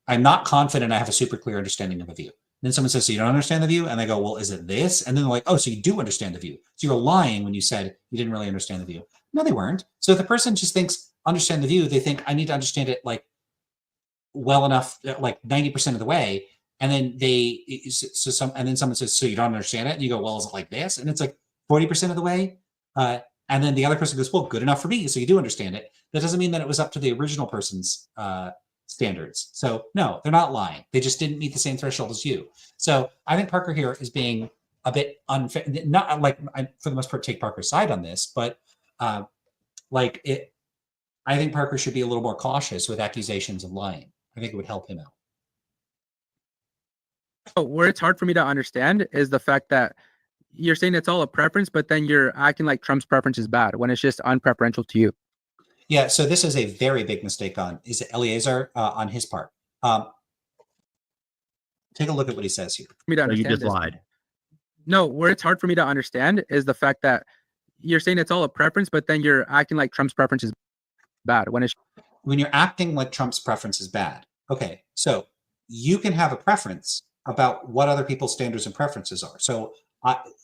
I'm not confident I have a super clear understanding of a view. Then someone says, so you don't understand the view? And they go, well, is it this? And then they're like, oh, so you do understand the view. So you're lying when you said you didn't really understand the view. No, they weren't. So if the person just thinks understand the view, they think I need to understand it like well enough, like 90% of the way. And then someone says, so you don't understand it? And you go, well, is it like this? And it's like 40% of the way. And then the other person goes, well, good enough for me. So you do understand it. That doesn't mean that it was up to the original person's standards. So no, they're not lying. They just didn't meet the same threshold as you. So I think Parker here is being a bit unfair. Not like I, for the most part, take Parker's side on this, but I think Parker should be a little more cautious with accusations of lying. I think it would help him out. Where it's hard for me to understand is the fact that you're saying it's all a preference, but then you're acting like Trump's preference is bad when it's just unpreferential to you. Yeah, so this is a very big mistake on Eliezer on his part. Take a look at what he says here. For me to understand, you just lied. No, where it's hard for me to understand is the fact that you're saying it's all a preference, but then you're acting like Trump's preference is bad when you're acting like Trump's preference is bad. Okay, so you can have a preference about what other people's standards and preferences are. So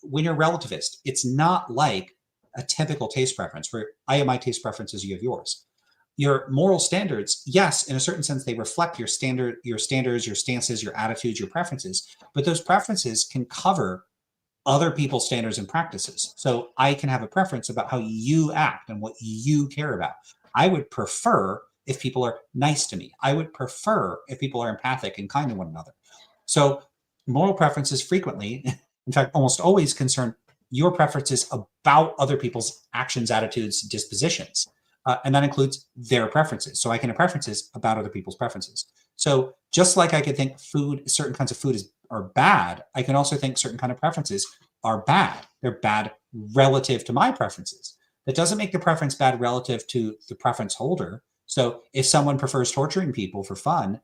when you're relativist, it's not like a typical taste preference where I have my taste preferences, you have yours. Your moral standards, yes, in a certain sense, they reflect your standards, your stances, your attitudes, your preferences, but those preferences can cover other people's standards and practices. So I can have a preference about how you act and what you care about. I would prefer if people are nice to me. I would prefer if people are empathic and kind to one another. So moral preferences frequently, in fact, almost always concern your preferences about other people's actions, attitudes, dispositions. And that includes their preferences. So I can have preferences about other people's preferences. So just like I could think certain kinds of food are bad, I can also think certain kind of preferences are bad. They're bad relative to my preferences. That doesn't make the preference bad relative to the preference holder. So if someone prefers torturing people for fun,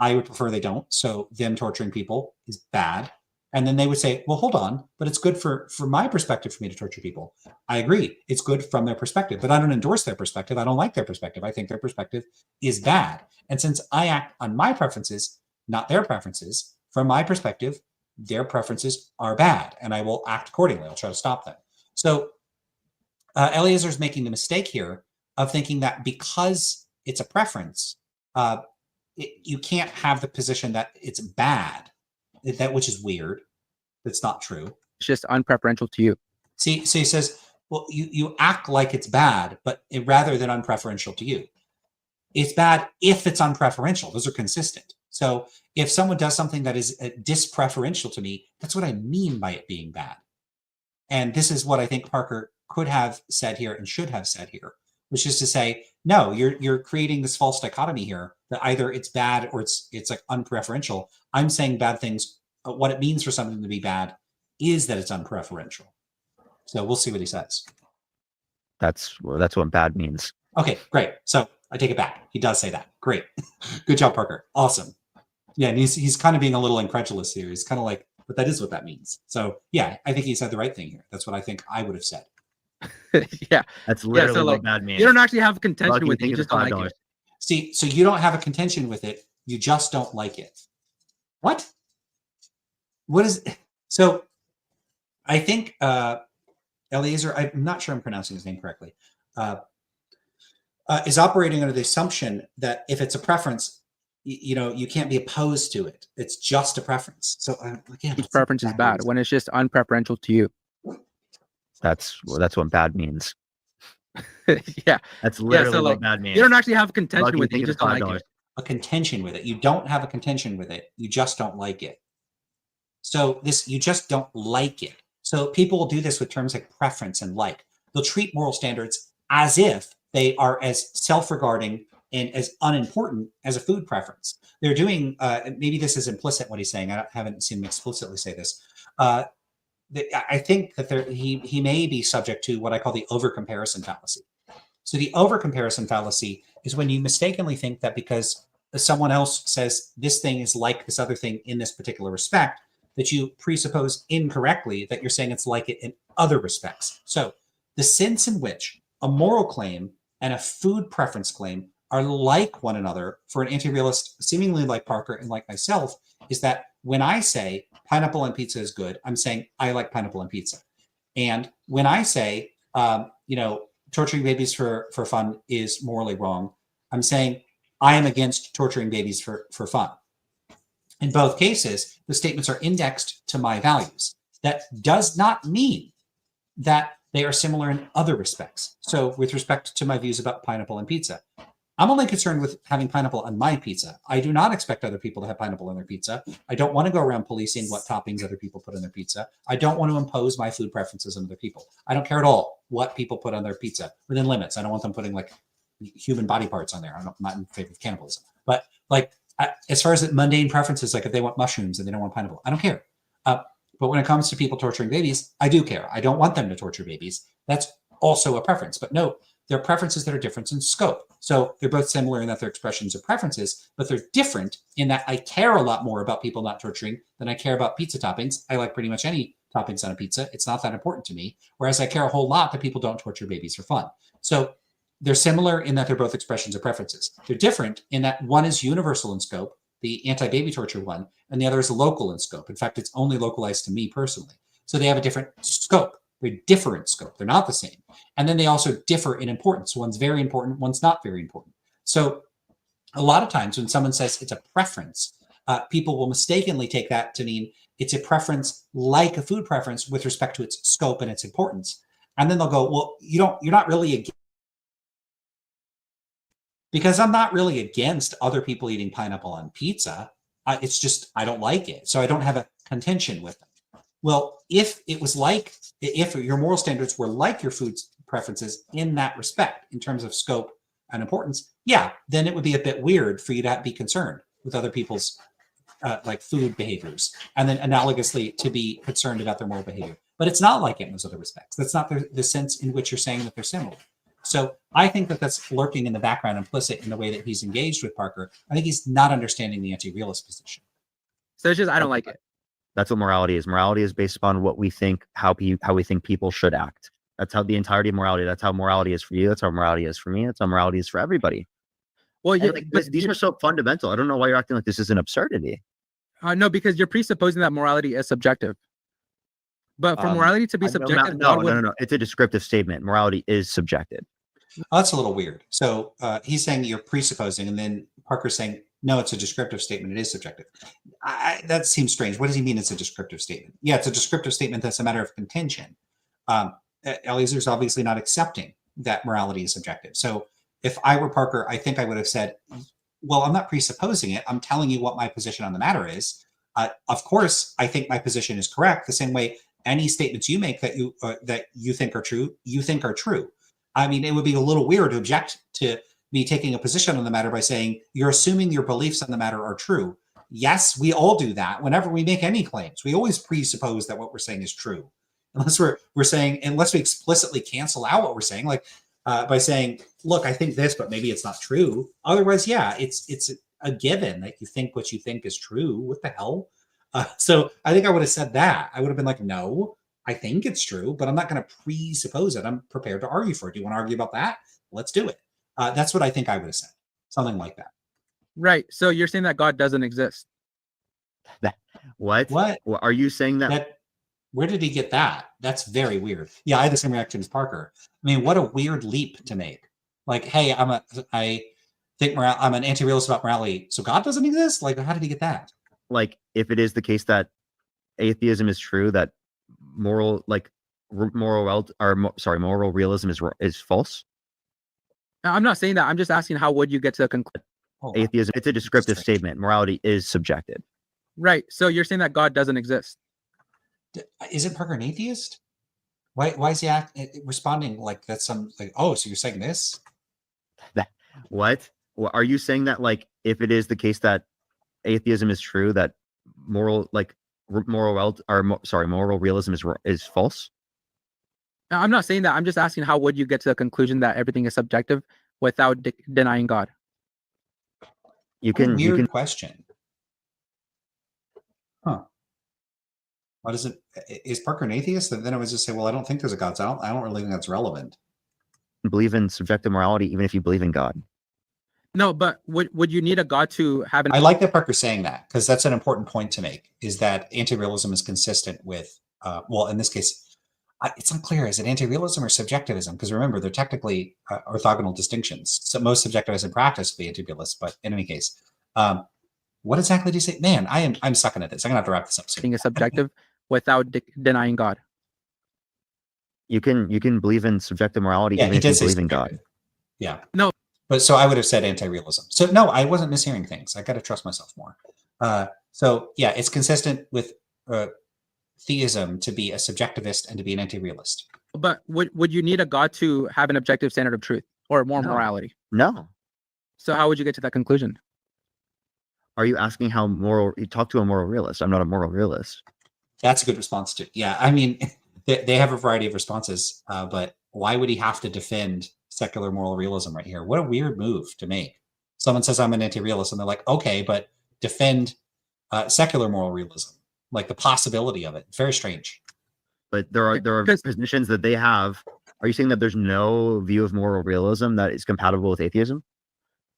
I would prefer they don't. So them torturing people is bad. And then they would say, well, hold on, but it's good for my perspective for me to torture people. I agree. It's good from their perspective, but I don't endorse their perspective. I don't like their perspective. I think their perspective is bad. And since I act on my preferences, not their preferences, from my perspective, their preferences are bad, and I will act accordingly. I'll try to stop them. So Eliezer is making the mistake here of thinking that because it's a preference, you can't have the position that it's bad, which is weird. That's not true. It's just unpreferential to you. See, so he says, well, you act like it's bad, but rather than unpreferential to you. It's bad if it's unpreferential. Those are consistent. So if someone does something that is dispreferential to me, that's what I mean by it being bad. And this is what I think Parker could have said here and should have said here, which is to say, no, you're creating this false dichotomy here that either it's bad or it's like unpreferential. I'm saying bad things. What it means for something to be bad is that it's unpreferential. So we'll see what he says. That's what bad means. Okay, great. So I take it back. He does say that. Great. Good job, Parker. Awesome. Yeah, and he's kind of being a little incredulous here. He's kind of like, but that is what that means. So yeah, I think he said the right thing here. That's what I think I would have said. Yeah. That's literally so, what like, bad means. You don't actually have a contention Lucky with it. think You it's just don't like $5. it. See, so you don't have a contention with it. You just don't like it. What? What is so? I think Eliezer, I'm not sure I'm pronouncing his name correctly, is operating under the assumption that if it's a preference, you can't be opposed to it. It's just a preference. So again, Each preference is bad when it's just unpreferential to you. That's what bad means. Yeah. That's literally like, what bad means. You don't actually have a contention Lucky with it. think You it's just don't like $5. it. a contention with it. You don't have a contention with it. You just don't like it. So you just don't like it. So people will do this with terms like preference and like. They'll treat moral standards as if they are as self-regarding and as unimportant as a food preference. They're doing, maybe this is implicit what he's saying. I haven't seen him explicitly say this. I think that he may be subject to what I call the over-comparison fallacy. So the over-comparison fallacy is when you mistakenly think that because someone else says this thing is like this other thing in this particular respect, that you presuppose incorrectly that you're saying it's like it in other respects. So the sense in which a moral claim and a food preference claim are like one another for an anti-realist seemingly like Parker and like myself is that when I say pineapple on pizza is good, I'm saying I like pineapple on pizza. And when I say, torturing babies for fun is morally wrong, I'm saying I am against torturing babies for fun. In both cases, the statements are indexed to my values. That does not mean that they are similar in other respects. So with respect to my views about pineapple and pizza, I'm only concerned with having pineapple on my pizza. I do not expect other people to have pineapple on their pizza. I don't want to go around policing what toppings other people put on their pizza. I don't want to impose my food preferences on other people. I don't care at all what people put on their pizza within limits. I don't want them putting like human body parts on there. I'm not in favor of cannibalism. But like as far as the mundane preferences, like if they want mushrooms and they don't want pineapple, I don't care. But when it comes to people torturing babies, I do care. I don't want them to torture babies. That's also a preference. But note, there are preferences that are different in scope. So they're both similar in that they're expressions of preferences, but they're different in that I care a lot more about people not torturing than I care about pizza toppings. I like pretty much any toppings on a pizza. It's not that important to me. Whereas I care a whole lot that people don't torture babies for fun. So they're similar in that they're both expressions of preferences. They're different in that one is universal in scope, the anti-baby torture one, and the other is local in scope. In fact, it's only localized to me personally. So they have a different scope. They differ in scope. They're not the same. And then they also differ in importance. One's very important, one's not very important. So a lot of times when someone says it's a preference, people will mistakenly take that to mean it's a preference like a food preference with respect to its scope and its importance. And then they'll go, well, you're not really against, because I'm not really against other people eating pineapple on pizza. It's just, I don't like it. So I don't have a contention with them. Well, if your moral standards were like your food preferences in that respect, in terms of scope and importance, yeah, then it would be a bit weird for you to be concerned with other people's like food behaviors, and then analogously to be concerned about their moral behavior. But it's not like it in those other respects. That's not the sense in which you're saying that they're similar. So I think that that's lurking in the background, implicit in the way that he's engaged with Parker. I think he's not understanding the anti-realist position. So it's just I don't like it. That's what morality is. Morality is based upon what we think, how we think people should act. That's how the entirety of morality. That's how morality is for you. That's how morality is for me. That's how morality is for everybody. Well, And, yeah, like, but these are so fundamental. I don't know why you're acting like this is an absurdity. no, because you're presupposing that morality is subjective. But for morality to be subjective, No. It's a descriptive statement. Morality is subjective. Oh, that's a little weird. So he's saying you're presupposing, and then Parker's saying, no, it's a descriptive statement. It is subjective. That seems strange. What does he mean it's a descriptive statement? Yeah, it's a descriptive statement that's a matter of contention. Eliezer's obviously not accepting that morality is subjective. So if I were Parker, I think I would have said, well, I'm not presupposing it. I'm telling you what my position on the matter is. Of course, I think my position is correct, the same way any statements you make that you think are true, you think are true. I mean, it would be a little weird to object to me taking a position on the matter by saying, you're assuming your beliefs on the matter are true. Yes, we all do that. Whenever we make any claims, we always presuppose that what we're saying is true. Unless we're saying, unless we explicitly cancel out what we're saying, like by saying, look, I think this, but maybe it's not true. Otherwise, yeah, it's a given that you think what you think is true. What the hell? So I think I would have said that. I would have been like, no, I think it's true, but I'm not going to presuppose it. I'm prepared to argue for it. Do you want to argue about that? Let's do it. That's what I think I would have said. Something like that. right. So you're saying that God doesn't exist. What? Are you saying that? Where did he get that? That's very weird. Yeah, I had the same reaction as Parker. I mean, what a weird leap to make. Like, hey, I think I'm an anti-realist about morality, so God doesn't exist? Like, how did he get that? Like, if it is the case that atheism is true, that moral realism is false. I'm not saying that. I'm just asking how would you get to the conclusion? Atheism, it's a descriptive statement. Morality is subjective. Right. So you're saying that God doesn't exist. Isn't Parker an atheist? Why is he responding like that's some like, oh, so you're saying this? What? Are you saying that, like, if it is the case that atheism is true, that moral realism is false? I'm not saying that. I'm just asking how would you get to the conclusion that everything is subjective without denying God? Weird question. Huh. What is it? Is Parker an atheist? And then I would just say, well, I don't think there's a God. So I don't really think that's relevant. Believe in subjective morality, even if you believe in God. No, but would you need a God to have an? I like that Parker's saying that, because that's an important point to make, is that anti-realism is consistent with, well, in this case, it's unclear. Is it anti-realism or subjectivism? Because remember, they're technically orthogonal distinctions. So most subjectivists in practice will be anti-realists, but in any case, what exactly do you say? Man, I'm sucking at this. I'm gonna have to wrap this up soon. Everything is subjective without denying God. You can believe in subjective morality, Yeah, even he if you did say believe in God. subjective. Yeah. No. But so I would have said anti-realism. So no, I wasn't mishearing things. I got to trust myself more. So yeah, it's consistent with theism to be a subjectivist and to be an anti-realist. But would you need a God to have an objective standard of truth or more morality? No. So how would you get to that conclusion? Are you asking how moral? You talk to a moral realist. I'm not a moral realist. That's a good response too. Yeah, I mean, they have a variety of responses, but why would he have to defend secular moral realism right here? What a weird move to make. Someone says I'm an anti-realist, and they're like, okay, but defend secular moral realism, like the possibility of it. Very strange. But there are positions that they have. Are you saying that there's no view of moral realism that is compatible with atheism?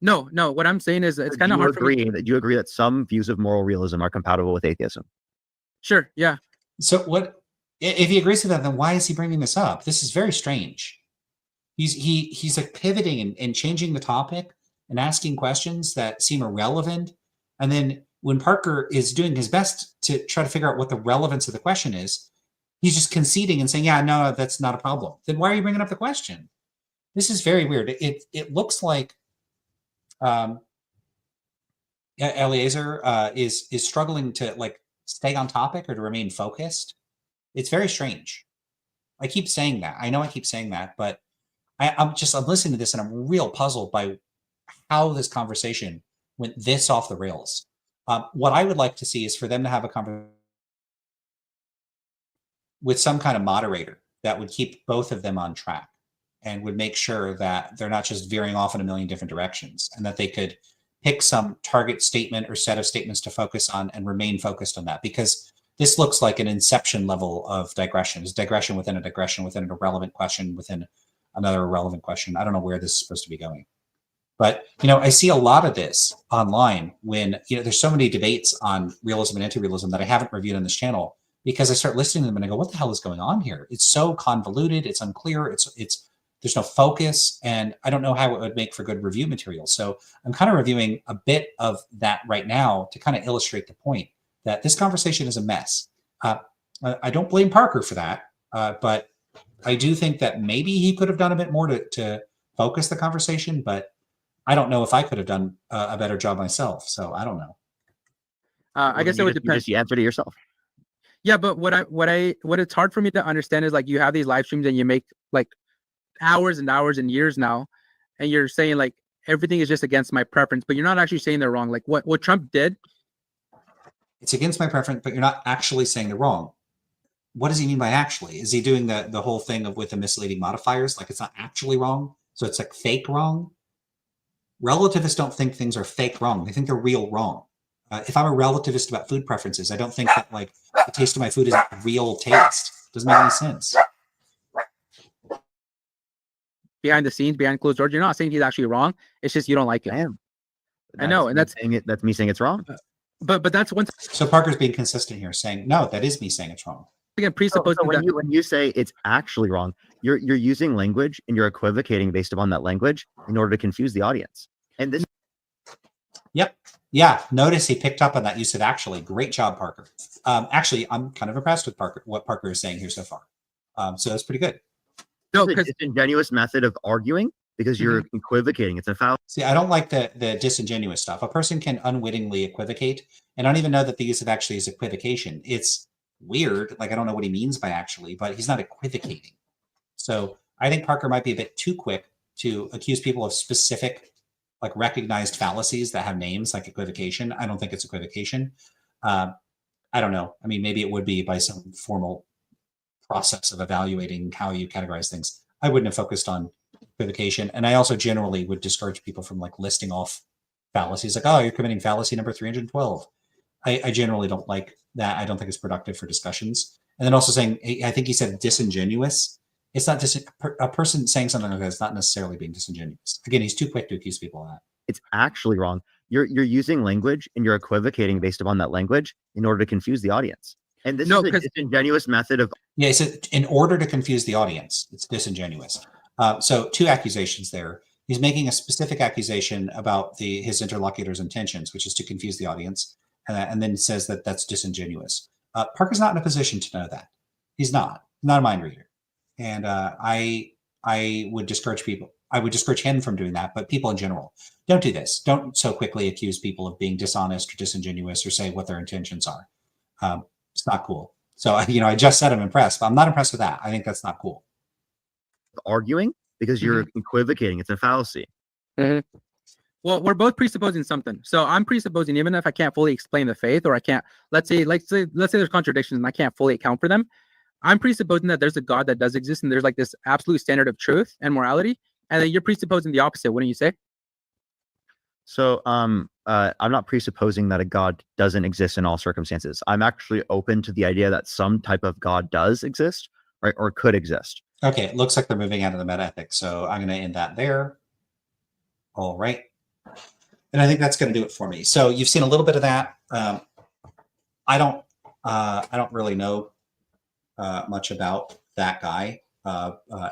No. What I'm saying is it's kind of hard for me. Do you agree that some views of moral realism are compatible with atheism? Sure. Yeah. So what if he agrees with that? Then why is he bringing this up? This is very strange. He's like pivoting and changing the topic and asking questions that seem irrelevant. And then when Parker is doing his best to try to figure out what the relevance of the question is, he's just conceding and saying, yeah, no, that's not a problem. Then why are you bringing up the question? This is very weird. It looks like Eliezer is struggling to like stay on topic or to remain focused. It's very strange. I keep saying that. I know I keep saying that, but I'm listening to this and I'm real puzzled by how this conversation went this off the rails. What I would like to see is for them to have a conversation with some kind of moderator that would keep both of them on track and would make sure that they're not just veering off in a million different directions, and that they could pick some target statement or set of statements to focus on and remain focused on that. Because this looks like an inception level of digression. It's digression within a digression, within an irrelevant question, within another irrelevant question. I don't know where this is supposed to be going. But, I see a lot of this online when, there's so many debates on realism and anti-realism that I haven't reviewed on this channel, because I start listening to them and I go, what the hell is going on here? It's so convoluted. It's unclear. There's no focus, and I don't know how it would make for good review material. So I'm kind of reviewing a bit of that right now to kind of illustrate the point that this conversation is a mess. I don't blame Parker for that, but I do think that maybe he could have done a bit more to focus the conversation, but I don't know if I could have done a better job myself. So I don't know. I guess it would depend. You answered it yourself. Yeah, but what it's hard for me to understand is, like, you have these live streams and you make like hours and hours and years now, and you're saying like everything is just against my preference, but you're not actually saying they're wrong. Like what Trump did. It's against my preference, but you're not actually saying they're wrong. What does he mean by actually? Is he doing the whole thing of with the misleading modifiers? Like it's not actually wrong, so it's like fake wrong? Relativists don't think things are fake wrong. They think they're real wrong. If I'm a relativist about food preferences, I don't think that like the taste of my food is a real taste. Doesn't make any sense. Behind the scenes, behind closed doors, you're not saying he's actually wrong. It's just you don't like it. I am. I know, and that's me saying it's wrong. But that's one. So Parker's being consistent here, saying no, that is me saying it's wrong. Again, presupposing So when you say it's actually wrong, you're using language and you're equivocating based upon that language in order to confuse the audience. And this. Yep. Yeah. Notice he picked up on that use of actually. Great job, Parker. Actually, I'm kind of impressed with what Parker is saying here so far. So that's pretty good. No, it's a because disingenuous method of arguing because you're equivocating. It's a foul. See, I don't like the disingenuous stuff. A person can unwittingly equivocate, and I don't even know that the use of actually is equivocation. It's weird. Like, I don't know what he means by actually, but he's not equivocating. So I think Parker might be a bit too quick to accuse people of specific, like, recognized fallacies that have names like equivocation. I don't think it's equivocation. I don't know. I mean, maybe it would be by some formal process of evaluating how you categorize things. I wouldn't have focused on equivocation. And I also generally would discourage people from like listing off fallacies like, oh, you're committing fallacy number 312. I generally don't like that. I don't think it's productive for discussions. And then also saying, I think he said disingenuous. It's not a person saying something like that is not necessarily being disingenuous. Again, he's too quick to accuse people of that. It's actually wrong. You're using language and you're equivocating based upon that language in order to confuse the audience. And this is a disingenuous method of. Yeah, he said in order to confuse the audience, it's disingenuous. So two accusations there. He's making a specific accusation about his interlocutor's intentions, which is to confuse the audience, and then says that that's disingenuous. Parker's not in a position to know that. He's not a mind reader. And I would discourage people. I would discourage him from doing that, but people in general, don't do this. Don't so quickly accuse people of being dishonest or disingenuous or say what their intentions are. It's not cool. So, I just said I'm impressed, but I'm not impressed with that. I think that's not cool. Arguing because you're equivocating. It's a fallacy. Well, we're both presupposing something. So I'm presupposing, even if I can't fully explain the faith, or I can't, let's say there's contradictions and I can't fully account for them. I'm presupposing that there's a God that does exist and there's like this absolute standard of truth and morality. And then you're presupposing the opposite, wouldn't you say? So I'm not presupposing that a God doesn't exist in all circumstances. I'm actually open to the idea that some type of God does exist, right, or could exist. Okay, it looks like they're moving out of the meta ethics, so I'm going to end that there. All right. And I think that's going to do it for me. So you've seen a little bit of that. I don't really know much about that guy,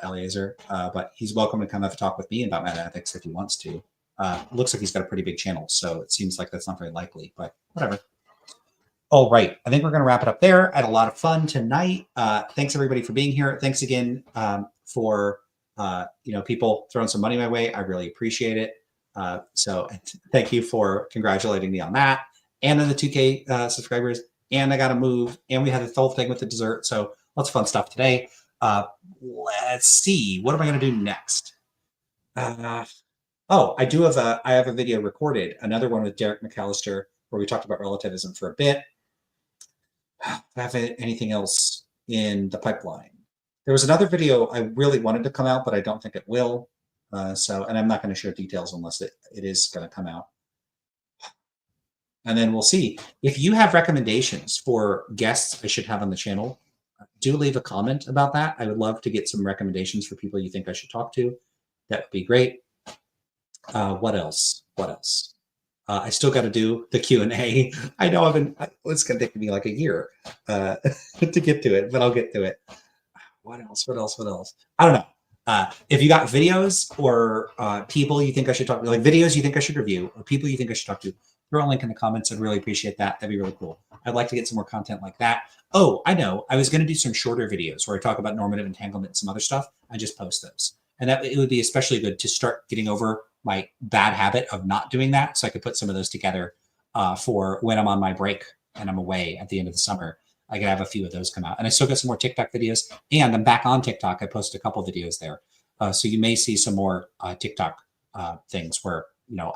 Eliezer, but he's welcome to come have a talk with me about meta ethics if he wants to. Looks like he's got a pretty big channel, so it seems like that's not very likely, but whatever. All right, I think we're going to wrap it up there. I had a lot of fun tonight. Thanks everybody for being here. Thanks again for people throwing some money my way. I really appreciate it. So thank you for congratulating me on that, and on the 2K subscribers. And I got to move, and we had the whole thing with the dessert. So lots of fun stuff today. Let's see, what am I going to do next? I have a video recorded, another one with Derek McAllister where we talked about relativism for a bit. Have anything else in the pipeline? There was another video I really wanted to come out, but I don't think it will. And I'm not going to share details unless it is going to come out. And then we'll see. If you have recommendations for guests I should have on the channel, do leave a comment about that. I would love to get some recommendations for people you think I should talk to. That would be great. What else? I still got to do the Q&A. I know it's going to take me like a year to get to it, but I'll get to it. What else? I don't know. If you got videos or people you think I should talk to, like videos you think I should review or people you think I should talk to, throw a link in the comments. I'd really appreciate that. That'd be really cool. I'd like to get some more content like that. Oh, I know. I was going to do some shorter videos where I talk about normative entanglement and some other stuff. I just post those. And that it would be especially good to start getting over my bad habit of not doing that. So I could put some of those together for when I'm on my break and I'm away at the end of the summer. I could have a few of those come out. And I still got some more TikTok videos. And I'm back on TikTok. I posted a couple videos there. So you may see some more TikTok things where,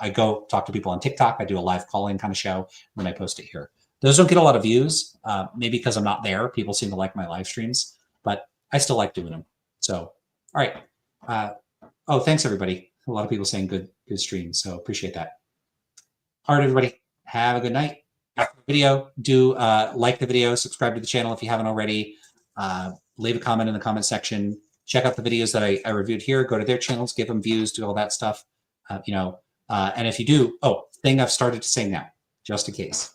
I go talk to people on TikTok. I do a live calling kind of show, and then I post it here. Those don't get a lot of views, maybe because I'm not there. People seem to like my live streams, but I still like doing them. So, all right. Thanks everybody. A lot of people saying good stream. So appreciate that. All right, everybody. Have a good night. After the video, do like the video, subscribe to the channel if you haven't already. Leave a comment in the comment section. Check out the videos that I reviewed here. Go to their channels, give them views, do all that stuff. And if you do, thing I've started to say now, just in case.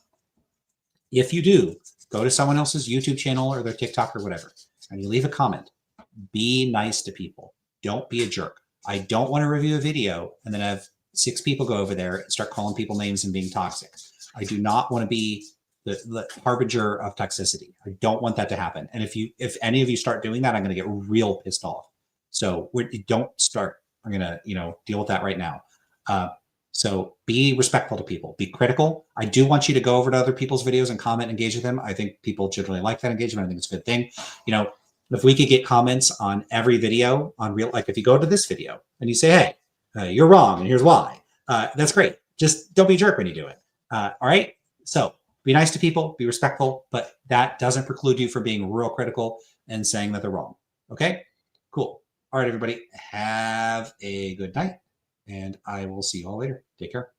If you do, go to someone else's YouTube channel or their TikTok or whatever, and you leave a comment. Be nice to people. Don't be a jerk. I don't want to review a video and then have 6 people go over there and start calling people names and being toxic. I do not want to be the harbinger of toxicity. I don't want that to happen. And if any of you start doing that, I'm going to get real pissed off. So don't start. I'm going to, deal with that right now. So be respectful to people, be critical. I do want you to go over to other people's videos and comment, engage with them. I think people generally like that engagement. I think it's a good thing. If we could get comments on every video on like if you go to this video and you say, hey, you're wrong and here's why, that's great. Just don't be a jerk when you do it. All right. So be nice to people, be respectful, but that doesn't preclude you from being real critical and saying that they're wrong. Okay, cool. All right, everybody, have a good night, and I will see you all later. Take care.